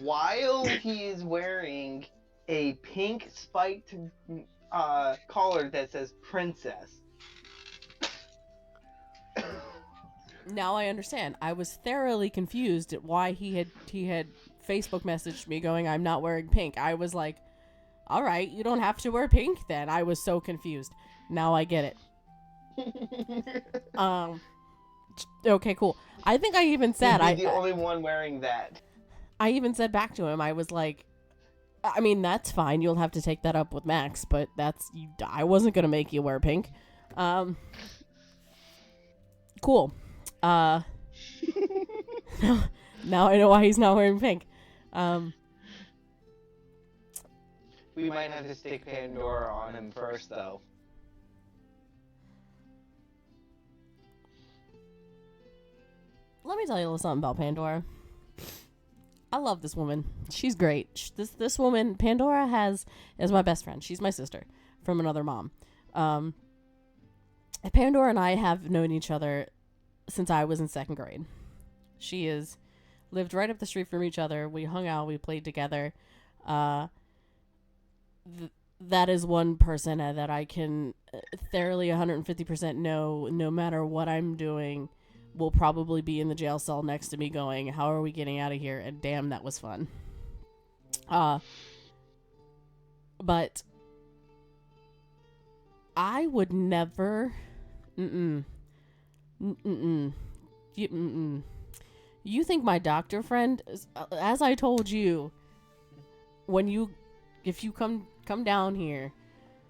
while he is wearing a pink spiked collar that says princess. Now I understand. I was thoroughly confused at why he had Facebook messaged me going, I'm not wearing pink. I was like, all right, you don't have to wear pink then. I was so confused. Now I get it. Okay, cool. I think I even said You'd be the only one wearing that. I even said back to him. I was like, I mean, that's fine. You'll have to take that up with Max, but I wasn't gonna make you wear pink. Cool. Now I know why he's not wearing pink. We might have to stick Pandora on him first, though. Let me tell you a little something about Pandora. I love this woman. She's great. This woman, Pandora, is my best friend. She's my sister from another mom. Pandora and I have known each other since I was in 2nd grade. She has lived right up the street from each other. We hung out. We played together. That is one person that I can thoroughly 150% know, no matter what I'm doing, will probably be in the jail cell next to me going, how are we getting out of here? And damn, that was fun. But I would never... You think my doctor friend, as I told you, if you come down here,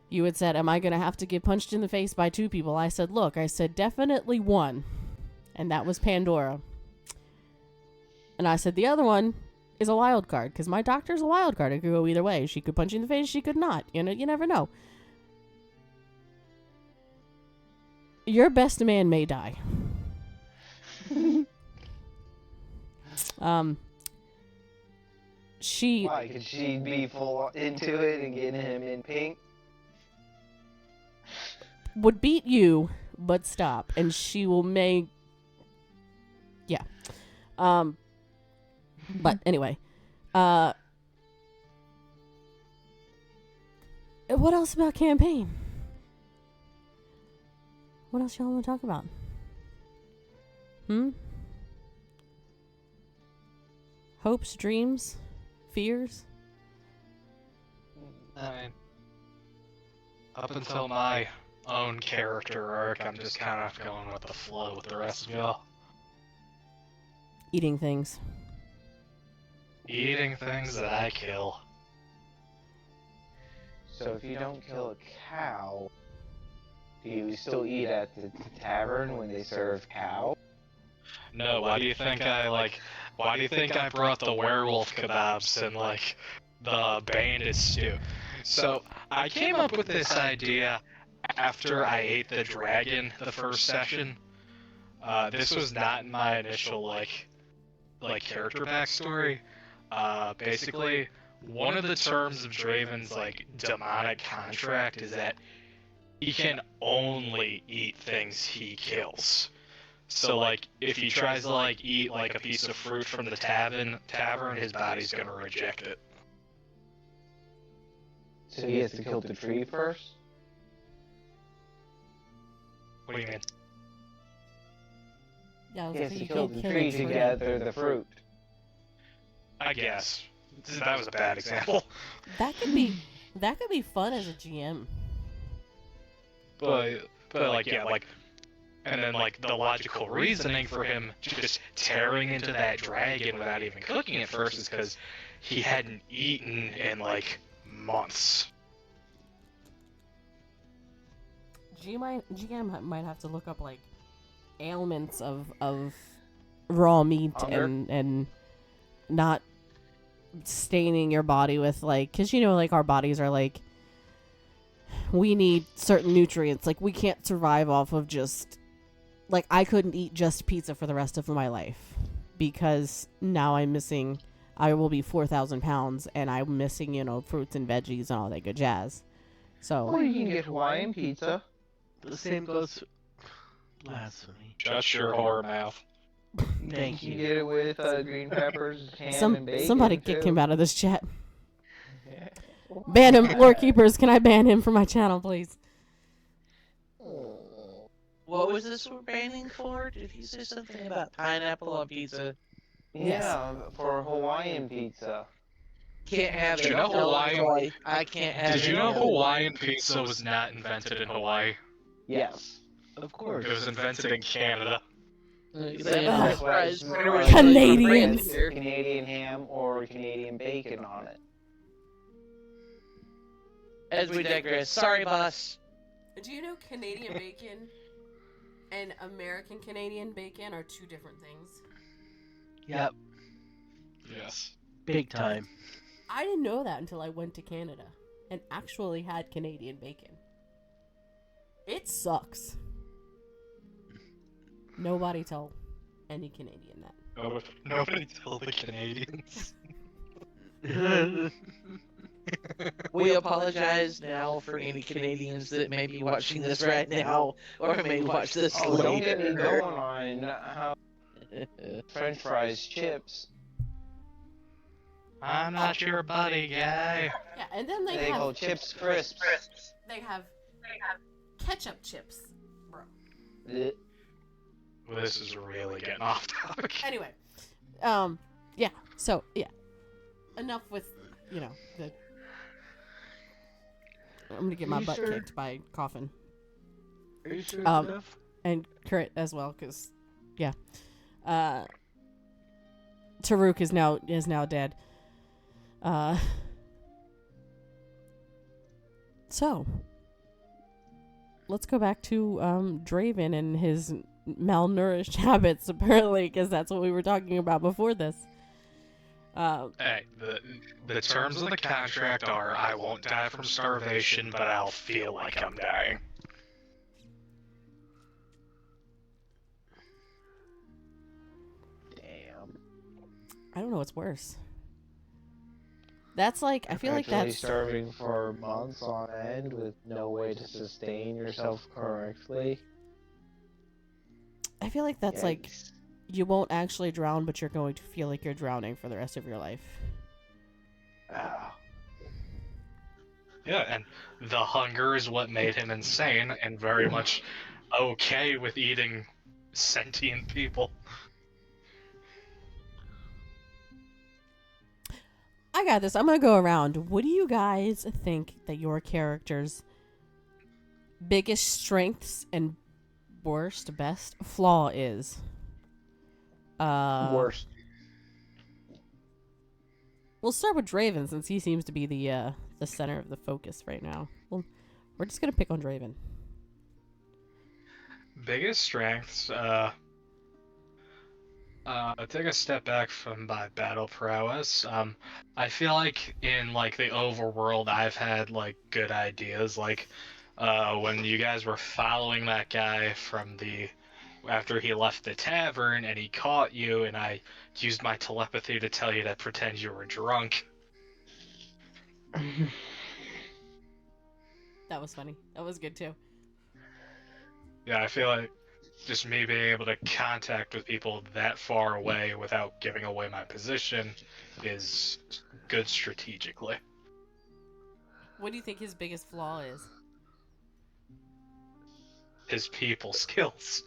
you had said, am I going to have to get punched in the face by 2 people? I said, look, definitely 1. And that was Pandora. And I said, the other one is a wild card, because my doctor's a wild card. It could go either way. She could punch you in the face, she could not. You know, you never know. Your best man may die. Why? Could she be full into it and get him in pink? Would beat you, but stop. And she will make... Yeah. But anyway. What else about campaign? What else y'all want to talk about? Hopes, dreams, fears? Up until my own character arc, I'm just kind of going with the flow with the rest of y'all. Eating things. Eating things that I kill. So if you don't kill a cow, do you still eat at the tavern when they serve cow? No, why do you think I brought the werewolf kebabs and the bandit stew? So I came up with this idea after I ate the dragon the first session. This was not in my initial character backstory. Basically, one of the terms of Draven's demonic contract is that he can only eat things he kills. So if he tries to eat a piece of fruit from the tavern, his body's gonna reject it. So he has to kill the tree first? What do you mean? Yeah, he has to kill the tree to gather the fruit. I guess. That was a bad example. That could be fun as a GM. But and then the logical reasoning for him just tearing into that dragon without even cooking it first is because he hadn't eaten in months. GM might have to look up ailments of raw meat and not staining your body with because our bodies are we need certain nutrients. We can't survive off of just I couldn't eat just pizza for the rest of my life because now I will be 4,000 pounds and I'm missing fruits and veggies and all that good jazz. So well, you can get Hawaiian pizza. The same goes. Blasphemy. Shut your whore mouth. Thank you. You get it with green peppers, ham, and bacon. Somebody kick him out of this chat. Ban him, Lord Keepers. Can I ban him from my channel, please? What was this we're banning for? Did he say something about pineapple on pizza? Yeah, for Hawaiian pizza. Can't have Did it. you know Hawaiian? I can't have it. Did you know Hawaiian pizza was not invented in Hawaii? Yes. Of course. It was invented in Canada. Canadians. Canadian ham or Canadian bacon on it. As we digress. Sorry, boss. Do you know Canadian bacon and American Canadian bacon are two different things. Yep. Yes. Big time. I didn't know that until I went to Canada and actually had Canadian bacon. It sucks. Nobody tell any Canadian that. Nobody tell the Canadians. We apologize now for any Canadians that may be watching this right now, or may watch this Oh, don't get me later. going on how French fries, chips. I'm not your buddy, guy. Yeah, and then They go chips, crisps. They have ketchup chips, bro. Blech. Well, this is really getting off topic. Anyway, yeah. So yeah, enough with the. I'm gonna get my butt kicked by coughing. Are you sure it's enough? And Kurt as well, because yeah, Taruk is now dead. So let's go back to Draven and his malnourished habits, apparently, because that's what we were talking about before this. Hey, the terms of the contract are I won't die from starvation, but I'll feel like I'm dying. Damn. I don't know what's worse. That's like, I feel like Actually that's starving for months on end with no way to sustain yourself correctly. I feel like that's like Yikes. you won't actually drown, but you're going to feel like you're drowning for the rest of your life. Ah. Yeah, and the hunger is what made him insane and very much okay with eating sentient people. I got this. I'm going to go around. What do you guys think that your character's biggest strengths and best flaw is? Worst. We'll start with Draven, since he seems to be the center of the focus right now. Well, we're just going to pick on Draven. Biggest strengths, take a step back from my battle prowess. I feel like in like the overworld, I've had like good ideas. Like, when you guys were following that guy from after he left the tavern and he caught you, and I used my telepathy to tell you to pretend you were drunk. That was funny. That was good too. Yeah, I feel like just me being able to contact with people that far away without giving away my position is good strategically. What do you think his biggest flaw is? His people skills.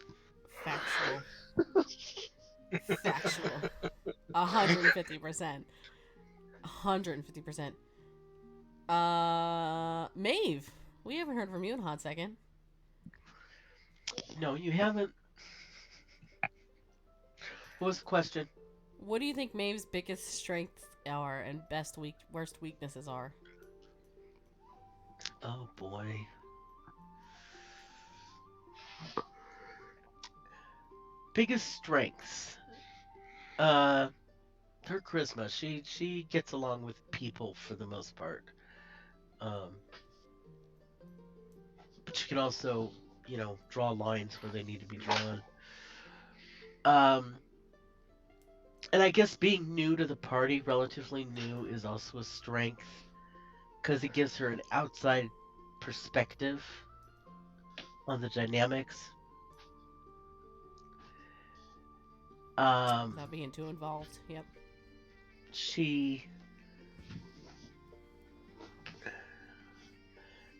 Factual. Factual. 150%. 150%. Maeve, we haven't heard from you in a hot second. No, you haven't. What was the question? What do you think Maeve's biggest strengths are and worst weaknesses are? Oh boy. Biggest strengths. Her charisma. She gets along with people for the most part. But she can also, draw lines where they need to be drawn. And I guess being new to the party, relatively new, is also a strength because it gives her an outside perspective on the dynamics. Without being too involved. Yep. She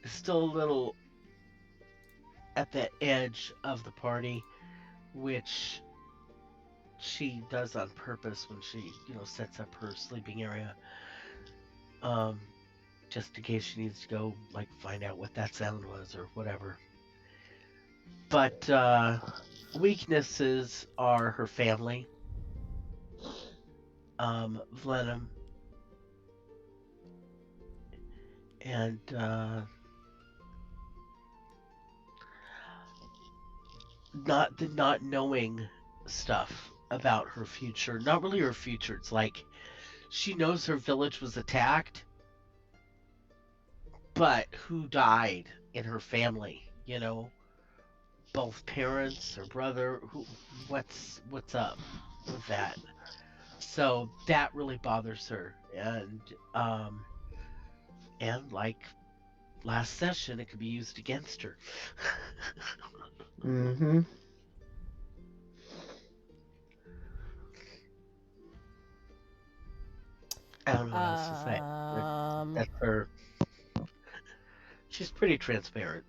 is still a little at the edge of the party, which she does on purpose when she, sets up her sleeping area. Just in case she needs to go, find out what that sound was or whatever. But weaknesses are her family. Venom. And not knowing stuff about her future. Not really her future. It's like she knows her village was attacked, but who died in her family? Both parents, her brother. What's up with that? So that really bothers her, and like last session, it could be used against her. Mm-hmm. I don't know what else to say. That's her. She's pretty transparent.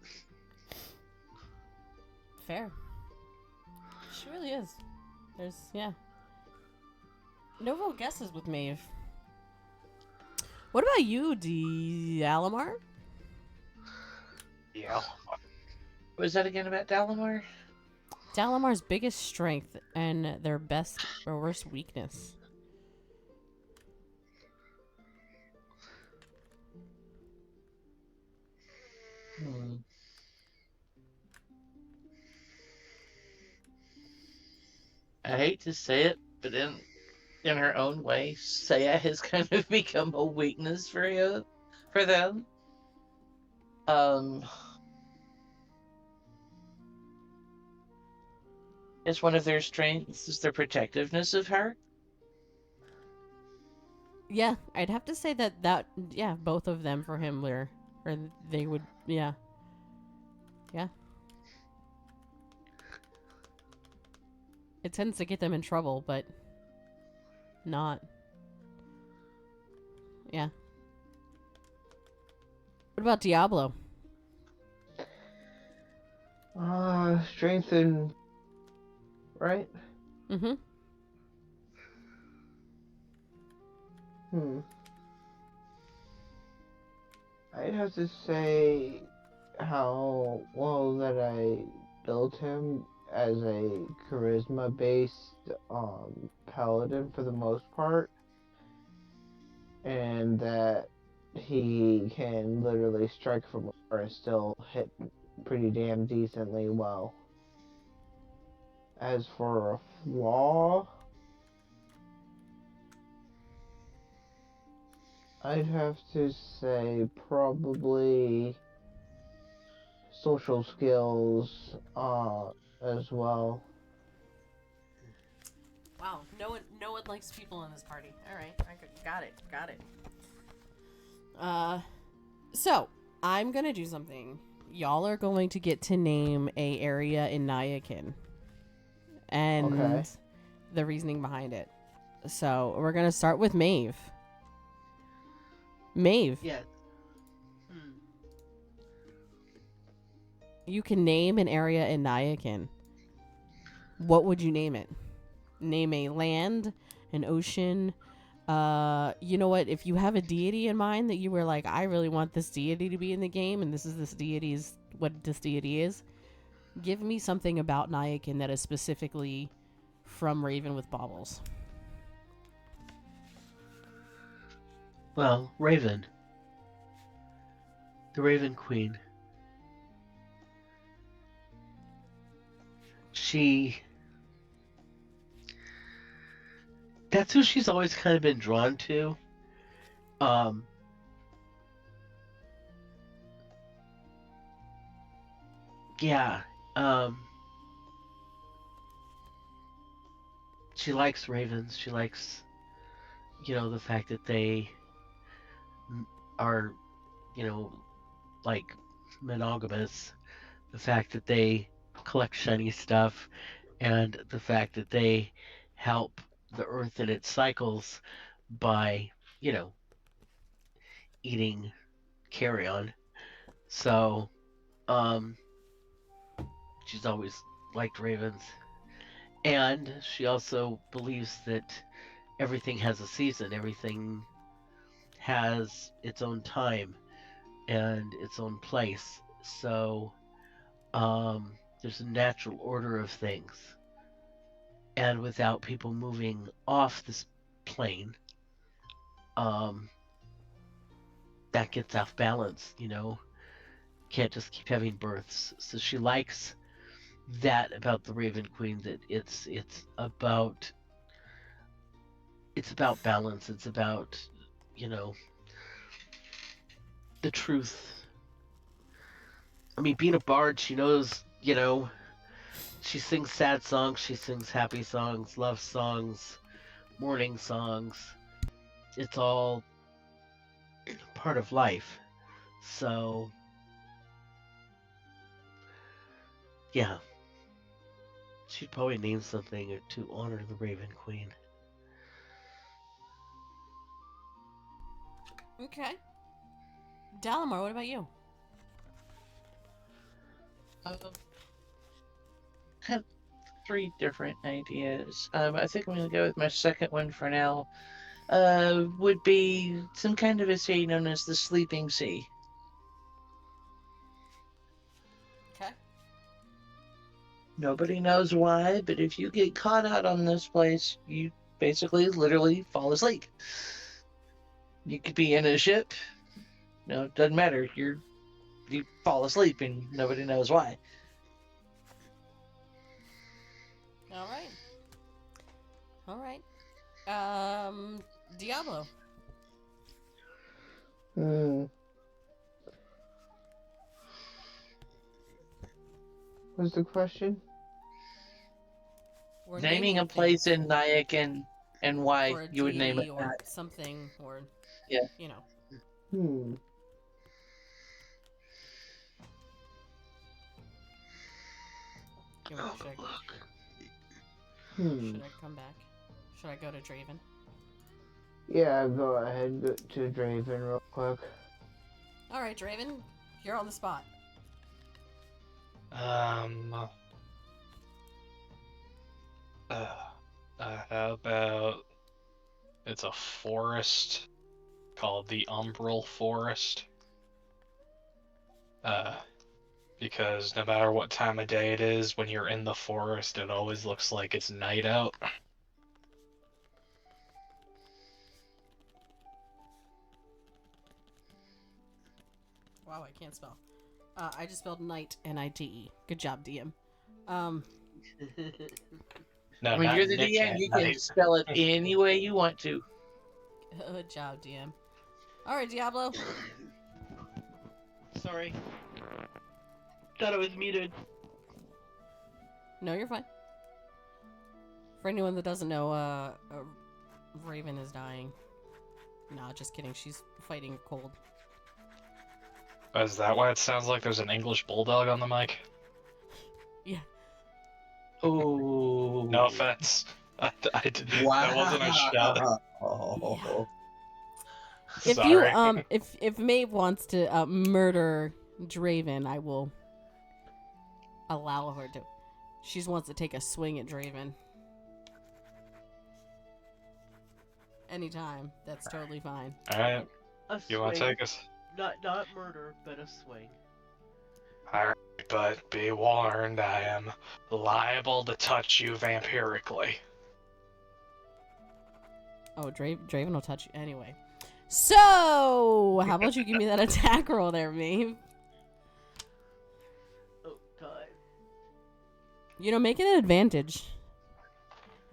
Fair. She really is. Yeah. No real guesses with Maeve. What about you, Alamar? Yeah. What was that again about Dalamar? Dalamar's biggest strength and their best or worst weakness. I hate to say it, but in her own way, Saya has kind of become a weakness for them. It's one of their strengths is their protectiveness of her. Yeah, I'd have to say that both of them for him or they would, yeah. It tends to get them in trouble, but not. Yeah. What about Diablo? Strength and right? Mm-hmm. I'd have to say how well that I built him as a charisma-based paladin for the most part, and that he can literally strike from afar and still hit pretty damn decently well. As for a flaw, I'd have to say probably social skills as well. Wow, no one likes people in this party. All right, got it. So I'm gonna do something. Y'all are going to get to name a area in Nyakin, and the reasoning behind it. So we're gonna start with Maeve. Maeve. Yeah. You can name an area in Nyakin. What would you name it? Name a land, an ocean. You know what? If you have a deity in mind that you were like, I really want this deity to be in the game, and what this deity is, give me something about Nyakin that is specifically from Raven with Baubles. Well, Raven. The Raven Queen. That's who she's always kind of been drawn to. Yeah. She likes ravens. She likes, the fact that they are, like monogamous. The fact that they collect shiny stuff, and the fact that they help the earth in its cycles by, eating carrion. So, she's always liked ravens. And she also believes that everything has a season, everything has its own time and its own place. So, there's a natural order of things. And without people moving off this plane, that gets off balance, Can't just keep having births. So she likes that about the Raven Queen, that it's about balance. It's about, you know, the truth. I mean, being a bard, she knows, you know, she sings sad songs, she sings happy songs, love songs, mourning songs. It's all part of life. So, yeah, she'd probably name something to honor the Raven Queen. Okay. Dalamar, what about you? I have 3 different ideas. I think I'm going to go with my second one for now. Would be some kind of a sea known as the Sleeping Sea. Okay. Nobody knows why, but if you get caught out on this place, you basically literally fall asleep. You could be in a ship. No, it doesn't matter. You fall asleep and nobody knows why. All right. All right. Diablo. What's the question? We're Naming a things. place in Nyakin and why Or a you would name it deity or that. something, or Yeah. you know. Should I come back? Should I go to Draven? Yeah, go ahead to Draven real quick. All right, Draven, you're on the spot. How about it's a forest called the Umbral Forest? Because no matter what time of day it is, when you're in the forest, it always looks like it's night out. Wow, I can't spell. I just spelled night, N-I-T-E. Good job, DM. No, I mean, you're the Nick DM. You can spell it any way you want to. Good job, DM. All right, Diablo. Sorry. Thought I was muted. No, you're fine. For anyone that doesn't know, Raven is dying. Nah, just kidding. She's fighting a cold. Is that why it sounds like there's an English bulldog on the mic? Yeah. Oh. No offense. I didn't. Wow. That wasn't a shot. Yeah. If Sorry. you if Maeve wants to murder Draven, I will allow her to. She just wants to take a swing at Draven. Anytime. That's totally fine. Alright. You want to take us? Not murder, but a swing. Alright, but be warned, I am liable to touch you vampirically. Oh, Draven will touch you anyway. So, how about you give me that attack roll there, Maeve? Oh, God. You know, make it an advantage.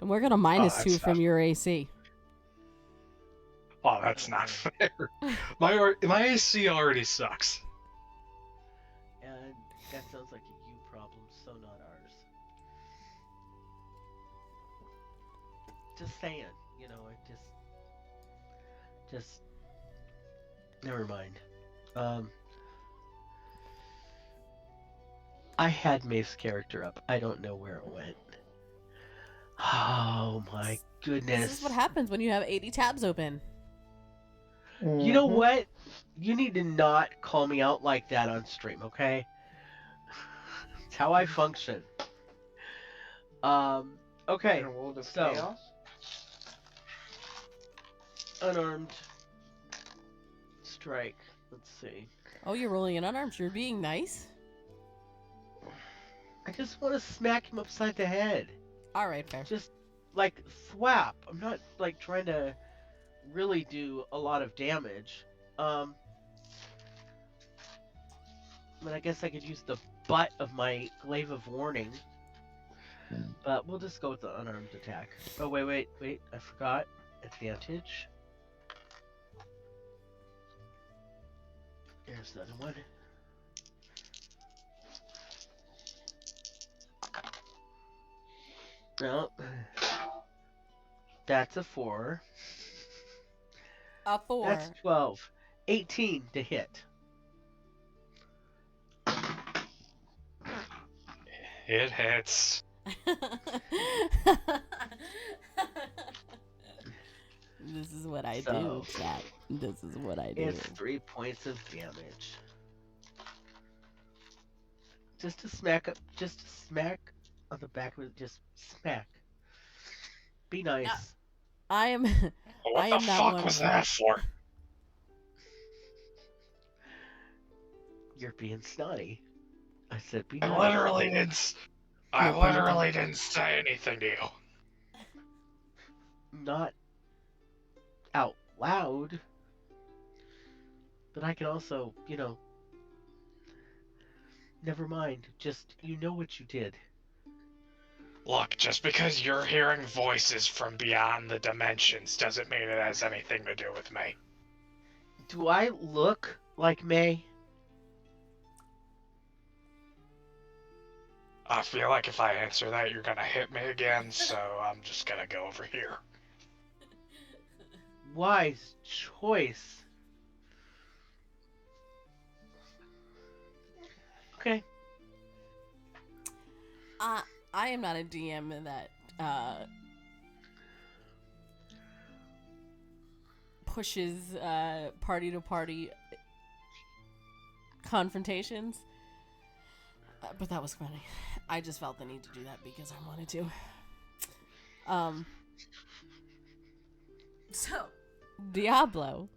And we're going to minus 2 from your AC. Oh, that's not fair. My AC already sucks. And that sounds like a you problem, so not ours. Just saying, you know, just never mind. I had Maeve's character up. I don't know where it went. Oh my goodness. This is what happens when you have 80 tabs open. You know what? You need to not call me out like that on stream, okay? It's how I function. Okay. So, chaos? unarmed strike. Let's see. Oh, you're rolling an unarmed. You're being nice. I just want to smack him upside the head. All right, fair. Just like thwap. I'm not like trying to really do a lot of damage. I mean, I guess I could use the butt of my glaive of warning. But we'll just go with the unarmed attack. Oh, wait. I forgot. Advantage. There's the other one. No. That's a 4. A 4. That's 12. 18 to hit. It hits. This is what I do, chat. This is what I do. It's 3 points of damage. Just a smack on the back of it. Just smack. Be nice. No. I am. What I am the not fuck one was that for? You're being snotty. I said be I nice. literally didn't say anything to you. Not out loud. But I can also, never mind. Just, you know what you did. Look, just because you're hearing voices from beyond the dimensions doesn't mean it has anything to do with me. Do I look like May? I feel like if I answer that, you're gonna hit me again, so I'm just gonna go over here. Wise choice. Okay. I am not a DM that pushes party to party confrontations. But that was funny. I just felt the need to do that because I wanted to. So, Diablo.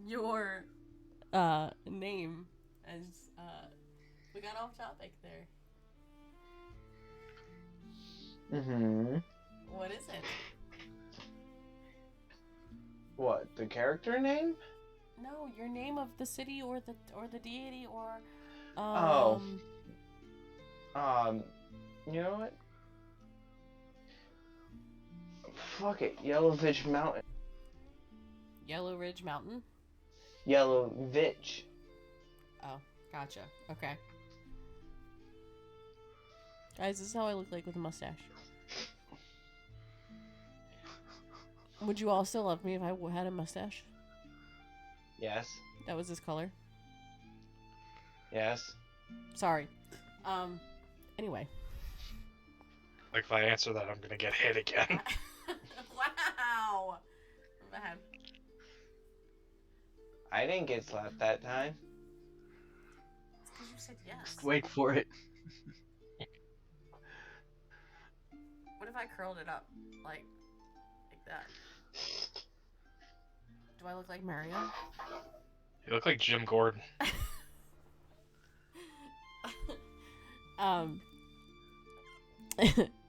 Your name as we got off topic there. What is it? What, the character name? No, your name of the city or the deity or you know what? Fuck it, Yellow Ridge Mountain. Yellow Ridge Mountain? Yellow Ridge. Oh, gotcha. Okay. Guys, this is how I look like with a mustache. Would you all still love me if I had a mustache? Yes. That was this color? Yes. Sorry. Anyway. Like, if I answer that, I'm gonna get hit again. Wow! Bad. I didn't get slapped that time. It's because you said yes. Just wait for it. What if I curled it up? Like that? Do I look like Mario? You look like Jim Gordon.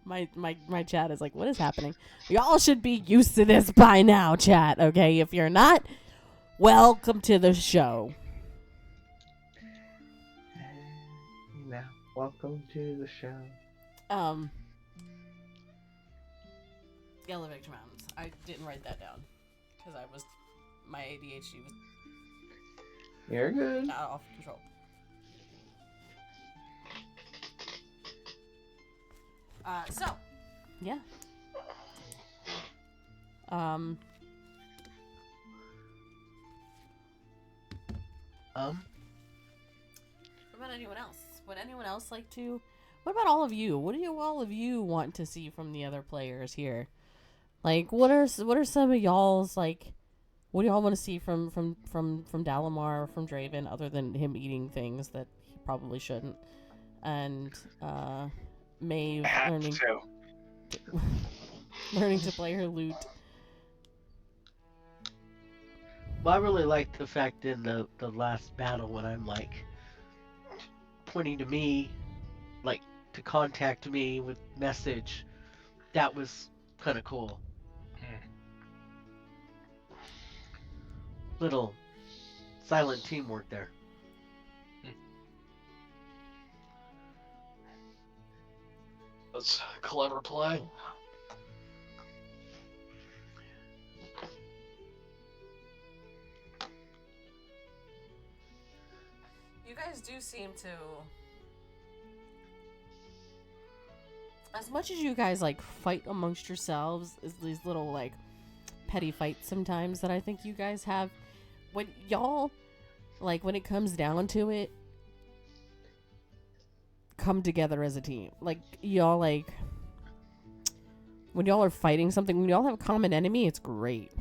My chat is like, what is happening? Y'all should be used to this by now, chat, okay? If you're not, welcome to the show. Now, welcome to the show. Yellow Ridge Mountains. I didn't write that down because my ADHD was You're good. off control. So, yeah. What about anyone else? Would anyone else like to? What about all of you? What do all of you want to see from the other players here? Like, what are some of y'all's like? What do y'all want to see from Dalamar or from Draven, other than him eating things that he probably shouldn't, and Maeve learning to play her lute. Well, I really liked the fact in the last battle when I'm like pointing to me, like to contact me with message. That was kind of cool. Little silent teamwork there. That's clever play. You guys do seem to, as much as you guys like fight amongst yourselves, is these little like petty fights sometimes that I think you guys have, when y'all, like, when it comes down to it, come together as a team. Like, y'all, like, when y'all are fighting something, when y'all have a common enemy, it's great.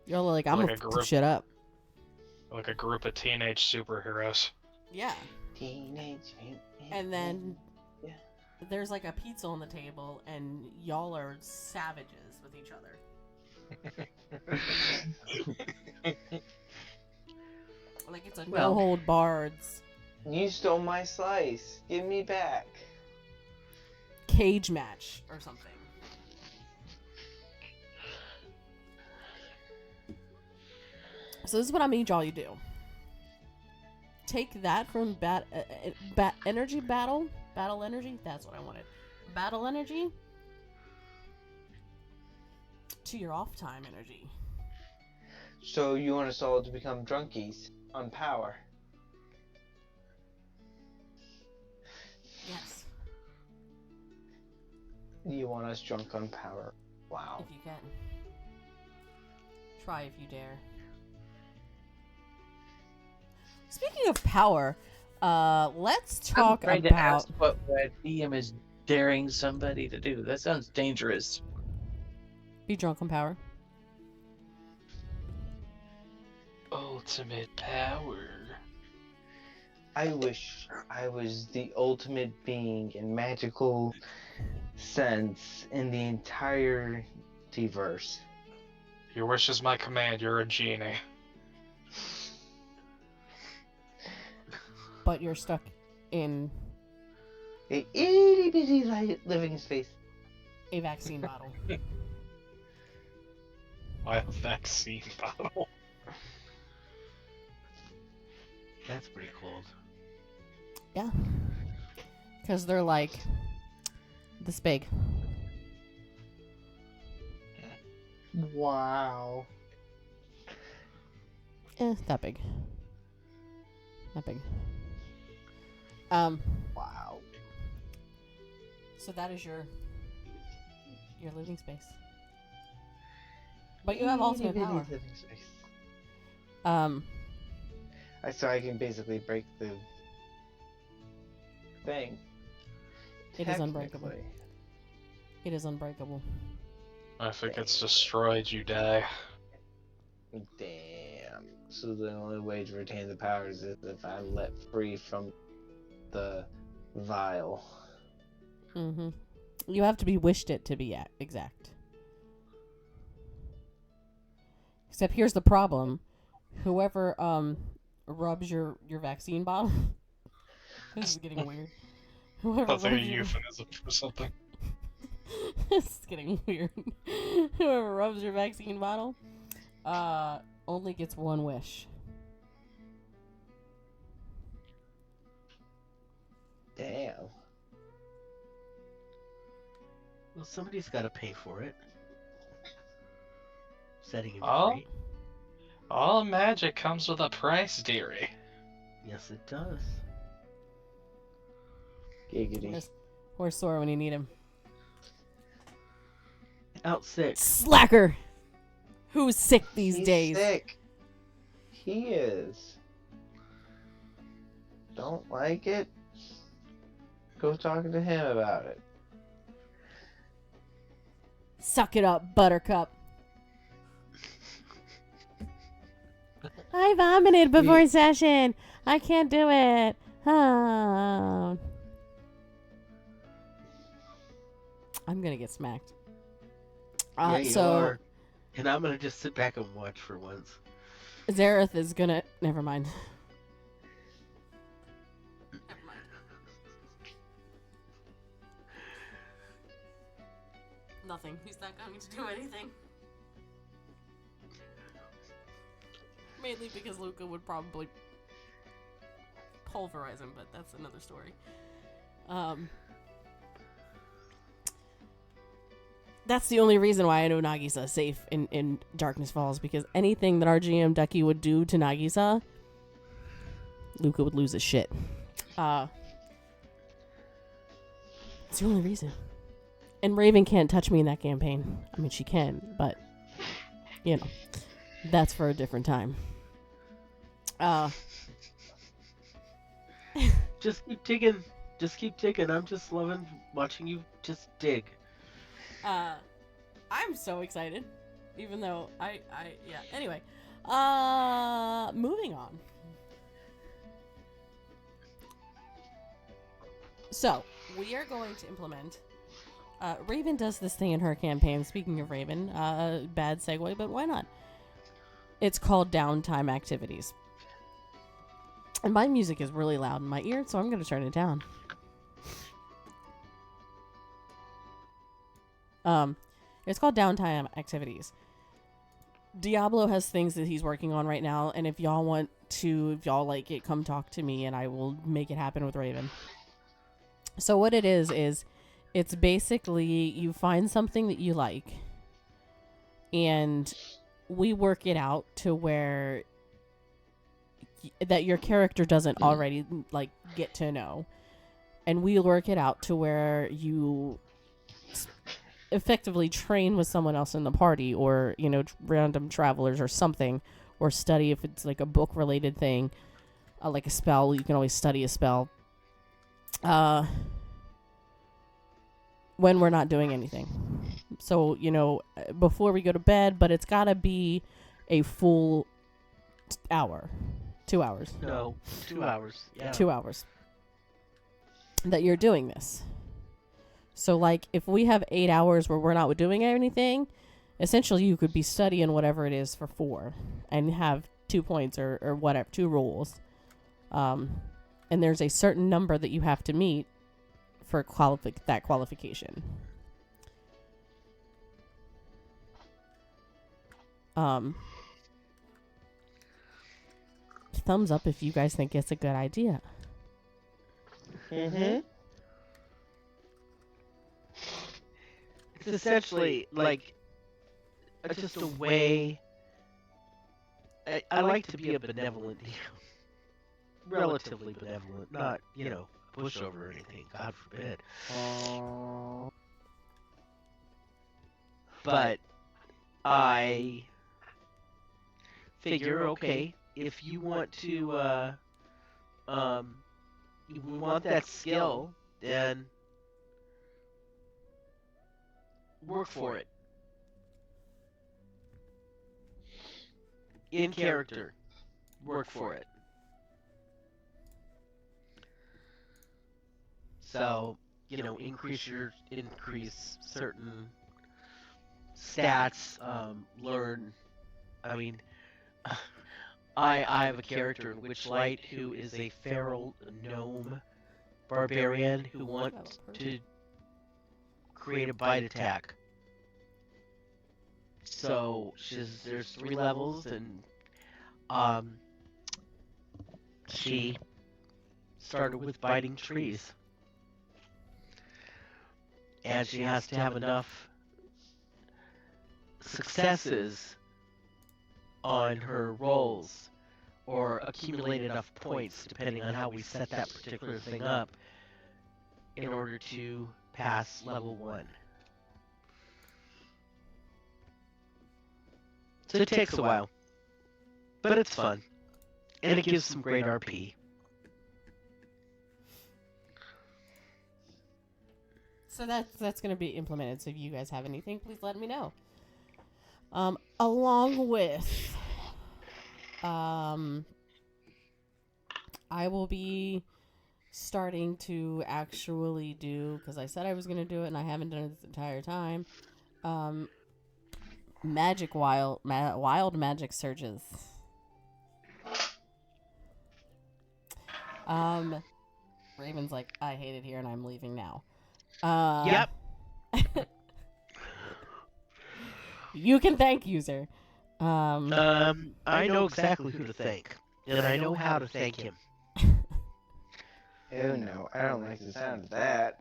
Y'all are like, I'm Like gonna a fuck group. this shit up. Like a group of teenage superheroes. Yeah. Teenage. And then Yeah. there's like a pizza on the table, and y'all are savages with each other. Like, it's a Well, no hold bards You stole my slice. Give me back. cage match or something. So this is what I need y'all to do. Take that from energy battle energy. That's what I wanted. Battle energy to your off time energy. So you want us all to become drunkies on power? Yes, You want us drunk on power? Wow. if you can. Try if you dare. Speaking of power, let's talk I'm afraid to about. ask what DM is daring somebody to do. That sounds dangerous. Be drunk on power. Ultimate power. I wish I was the ultimate being in magical sense in the entire verse. Your wish is my command. You're a genie. But you're stuck in A itty bitty living space. a vaccine bottle. I have a vaccine bottle. That's pretty cool. Yeah. Because they're like this big. Wow. That big. That big. Wow. So that is your living space. But you have ultimate Itty bitty power. living space. So I can basically break the thing. It is unbreakable. Technically. It is unbreakable. If it gets destroyed, you die. Damn. So the only way to retain the powers is if I'm let free from the vial. Mm-hmm. You have to be wished it to be exact. Except here's the problem. Whoever rubs your vaccine bottle. This is getting weird. Whoever That's like a rubs your... euphemism for something. This is getting weird. Whoever rubs your vaccine bottle only gets one wish. Damn. Well, somebody's got to pay for it. Setting it Oh? free. All magic comes with a price, dearie. Yes, it does. Giggity. Where's Sora when you need him? Out sick. Slacker! Who's sick these He's days? sick. He is. Don't like it? Go talk to him about it. Suck it up, Buttercup. I vomited before session. I can't do it. Oh. I'm gonna get smacked. Yeah, you so are. And I'm gonna just sit back and watch for once. Zareth is gonna. Never mind. Nothing. He's not going to do anything. Mainly because Luca would probably pulverize him, but that's another story. That's the only reason why I know Nagisa is safe in Darkness Falls, because anything that our GM Ducky would do to Nagisa, Luca would lose his shit. It's the only reason. And Raven can't touch me in that campaign. I mean, she can, but, you know, that's for a different time. Just keep digging. Just keep digging. I'm just loving watching you just dig. I'm so excited. Even though yeah. Anyway, moving on. So, we are going to implement... Raven does this thing in her campaign. Speaking of Raven, bad segue, but why not? It's called downtime activities. And my music is really loud in my ear, so I'm going to turn it down. It's called downtime activities. Diablo has things that he's working on right now, and if y'all like it, come talk to me and I will make it happen with Raven. So what it is it's basically you find something that you like, and we work it out to where that your character doesn't already like get to know, and we work it out to where you effectively train with someone else in the party, or random travelers or something, or study if it's like a book related thing, like a spell. You can always study a spell when we're not doing anything. So before we go to bed, but it's gotta be a full hour, 2 hours. No, 2 hours. Yeah. 2 hours that you're doing this. So, like, if we have 8 hours where we're not doing anything, essentially you could be studying whatever it is for 4 and have 2 points or whatever, 2 rolls. And there's a certain number that you have to meet for that qualification. Thumbs up if you guys think it's a good idea. Mm-hmm. It's essentially like just a way. I like to be a benevolent, relatively benevolent, not pushover or anything. God forbid. But I figure, okay, if you want to, if we want that skill, then work for it. In character, work for it. So, increase certain stats, learn. I mean, I have a character in Witchlight who is a feral gnome barbarian who wants to create a bite attack. So there's 3 levels, and she started with biting trees, and she has to have enough successes on her rolls or accumulate enough points, depending on how we set that particular thing up, in order to pass level 1. So it takes a while, but it's fun, and it gives some great RP. So that's going to be implemented. So if you guys have anything, please let me know. Along with, I will be starting to actually do, because I said I was going to do it and I haven't done it this entire time, wild magic surges. Raven's like, I hate it here and I'm leaving now. Yep. You can thank user. I know exactly who to thank, and I know how to thank him. Oh no, I don't like the sound of that.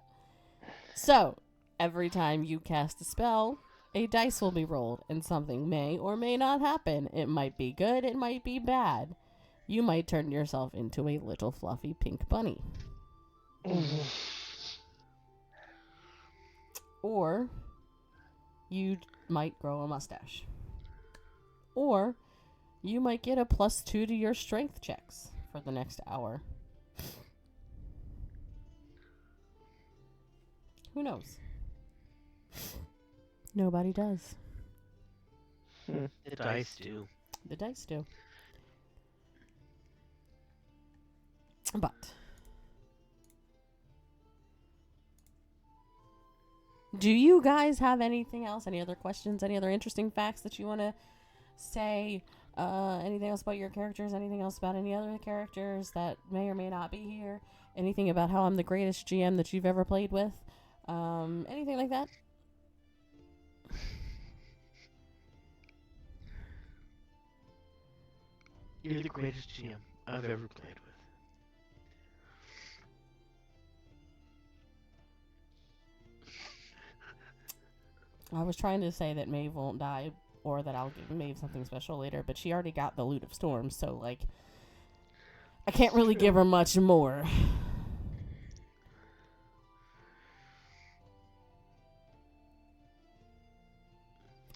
So, Every time you cast a spell, a dice will be rolled, and something may or may not happen. It might be good, it might be bad. You might turn yourself into a little fluffy pink bunny. Or you might grow a mustache. Or you might get a +2 to your strength checks for the next hour. Who knows? Nobody does. The dice do. The dice do. But do you guys have anything else? Any other questions? Any other interesting facts that you want to say? Anything else about your characters? Anything else about any other characters that may or may not be here? Anything about how I'm the greatest GM that you've ever played with? Anything like that? You're the greatest GM I've ever played with. I was trying to say that Maeve won't die, or that I'll give Maeve something special later, but she already got the Loot of Storms, so, like, I can't really give her much more.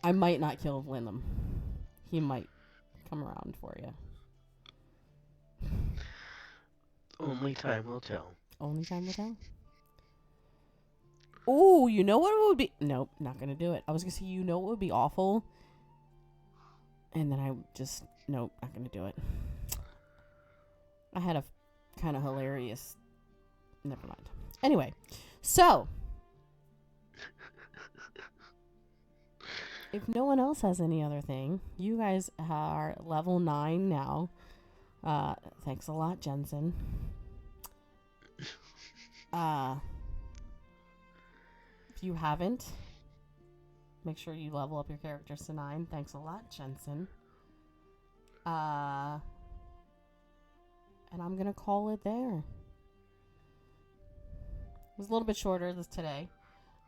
I might not kill Wyndham. He might come around for you. Only time will tell. Only time will tell. Oh, you know what it would be? Nope, not gonna do it. I was gonna say, you know what would be awful? And then I just, nope, not gonna do it. I had a kind of hilarious, never mind. Anyway, so, if no one else has any other thing, you guys are level 9 now. Thanks a lot, Jensen. If you haven't, make sure you level up your characters to 9. Thanks a lot, Jensen. And I'm gonna call it there. It was a little bit shorter today.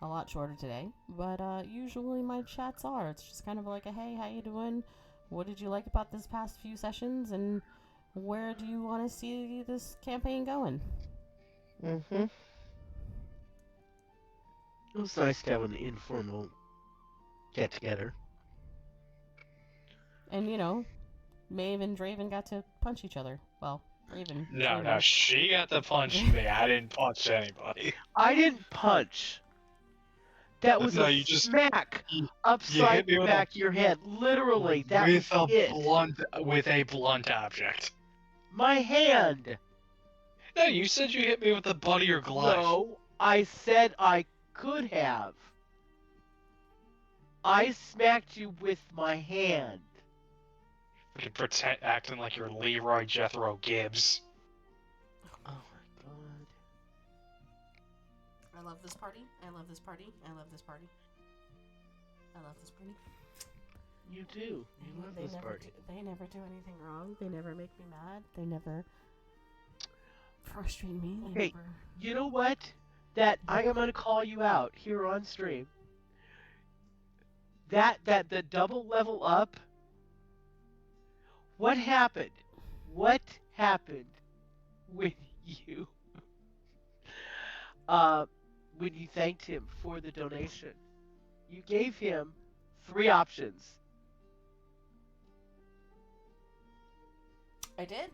A lot shorter today. But usually my chats are. It's just kind of like a, hey, how you doing? What did you like about this past few sessions? And where do you want to see this campaign going? Mm-hmm. It was nice to have an informal get-together. And, you know, Maeve and Draven got to punch each other. Well, Raven. No, she got to punch me. I didn't punch anybody. I didn't punch. That was a smack upside the back of your head. Literally, that was it. With a blunt object. My hand. No, you said you hit me with the butt of your glove. No, I said I could have. I smacked you with my hand. You pretend acting like you're Leroy Jethro Gibbs. Oh my god. I love this party. I love this party. I love this party. I love this party. You do. You love this party. They never do anything wrong. They never make me mad. They never frustrate me. Okay, you know what? That I am gonna call you out here on stream. That the double level up. What happened? What happened with you? When you thanked him for the donation, you gave him 3 options. I did.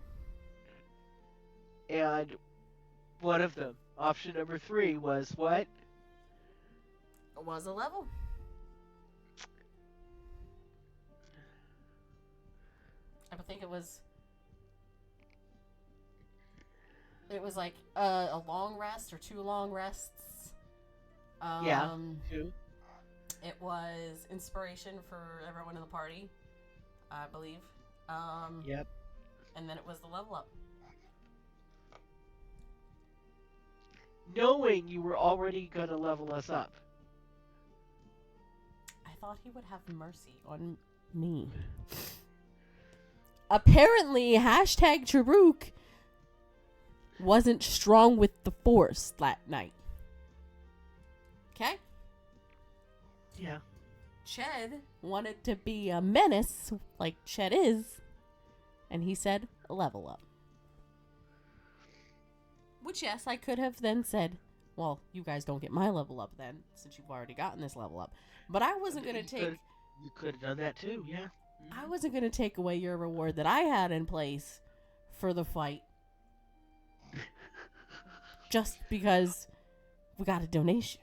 And one of them, option number 3, was what? It was a level. I think it was like a long rest or 2 long rests. Yeah, 2. It was inspiration for everyone in the party, I believe. Yep. And then it was the level up. Knowing you were already going to level us up. I thought he would have mercy on me. Apparently, #Charuk wasn't strong with the Force that night. Okay? Yeah. Ched wanted to be a menace like Ched is, and he said, level up. Which, yes, I could have then said, well, you guys don't get my level up then, since you've already gotten this level up. But I wasn't going to take... You could have done that too, yeah. I wasn't going to take away your reward that I had in place for the fight. Just because we got a donation.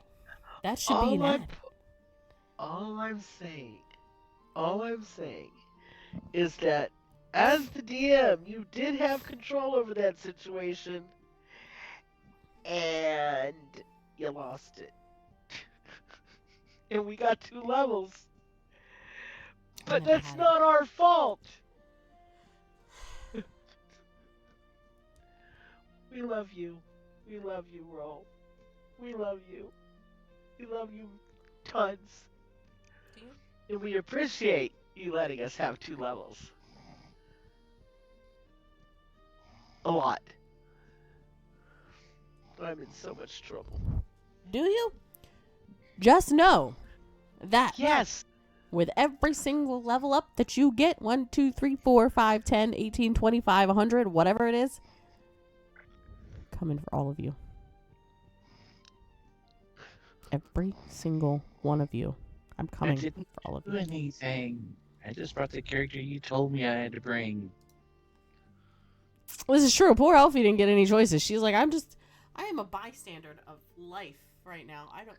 That should be an ad. All I'm saying is that as the DM, you did have control over that situation, and you lost it. And we got 2 levels. But that's not our fault. We love you. We love you, Roll. We love you. We love you tons. And we appreciate you letting us have 2 levels. A lot. I'm in so much trouble. Do you? Just know that yes, with every single level up that you get, 1, 2, 3, 4, 5, 10, 18, 25, 100, whatever it is, coming for all of you. Every single one of you. I'm coming for all of you. I didn't do anything. I just brought the character you told me I had to bring. This is true. Poor Elfie didn't get any choices. She's like, I am a bystander of life right now. I don't...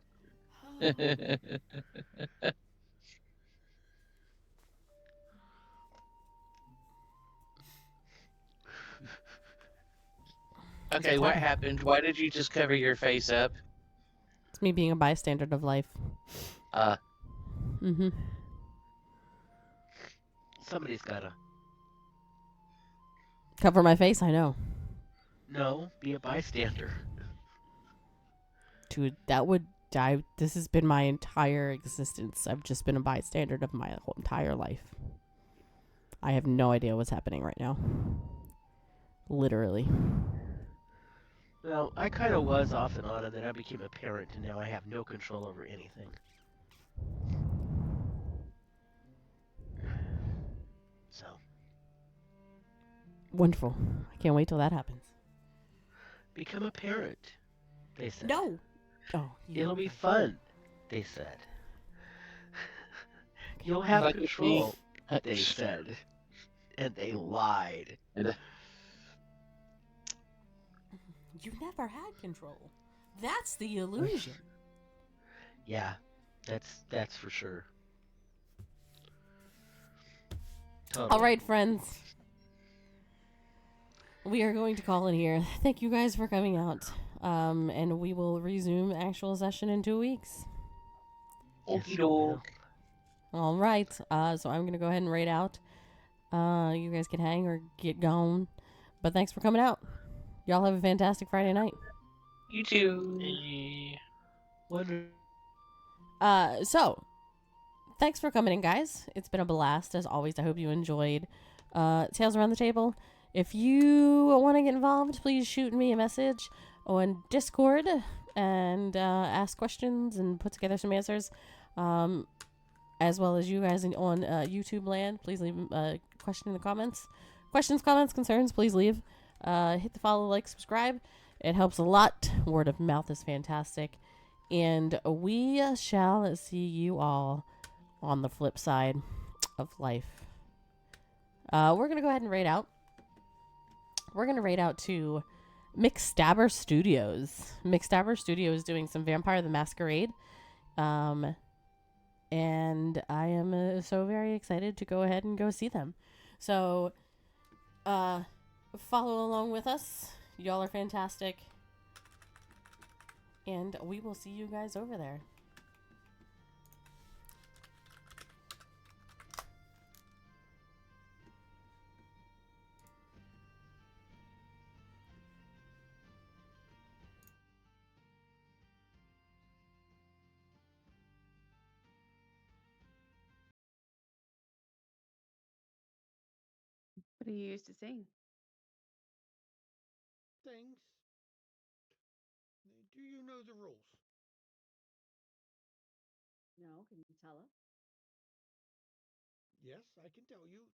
Okay, what happened? Why did you just cover your face up? It's me being a bystander of life. Mm-hmm. Somebody's gotta. Cover my face, I know. No, be a bystander. Dude, that would die. This has been my entire existence. I've just been a bystander of my whole entire life. I have no idea what's happening right now. Literally. Well, I kind of was off and on, and then I became a parent, and now I have no control over anything. So. Wonderful. I can't wait till that happens. Become a parent, they said. No! Oh, it'll be fun, they said. You'll have control, they said. And they lied. You never had control. That's the illusion. Yeah, that's for sure. Totally. All right, friends. We are going to call it here. Thank you guys for coming out. And we will resume actual session in 2 weeks. Okie doke. All right. So I'm going to go ahead and raid out. You guys can hang or get gone. But thanks for coming out. Y'all have a fantastic Friday night. You too. So, thanks for coming in, guys. It's been a blast, as always. I hope you enjoyed Tales Around the Table. If you want to get involved, please shoot me a message on Discord and ask questions and put together some answers. As well as you guys on YouTube land. Please leave a question in the comments. Questions, comments, concerns, please leave. Hit the follow, like, subscribe. It helps a lot. Word of mouth is fantastic. And we shall see you all on the flip side of life. We're going to go ahead and raid out. We're going to raid out to McStabber Studios. McStabber Studios doing some Vampire the Masquerade. And I am so very excited to go ahead and go see them. So, follow along with us. Y'all are fantastic. And we will see you guys over there. What do you used to sing? Things. Do you know the rules? No. now. Can you tell us? Yes, I can tell you.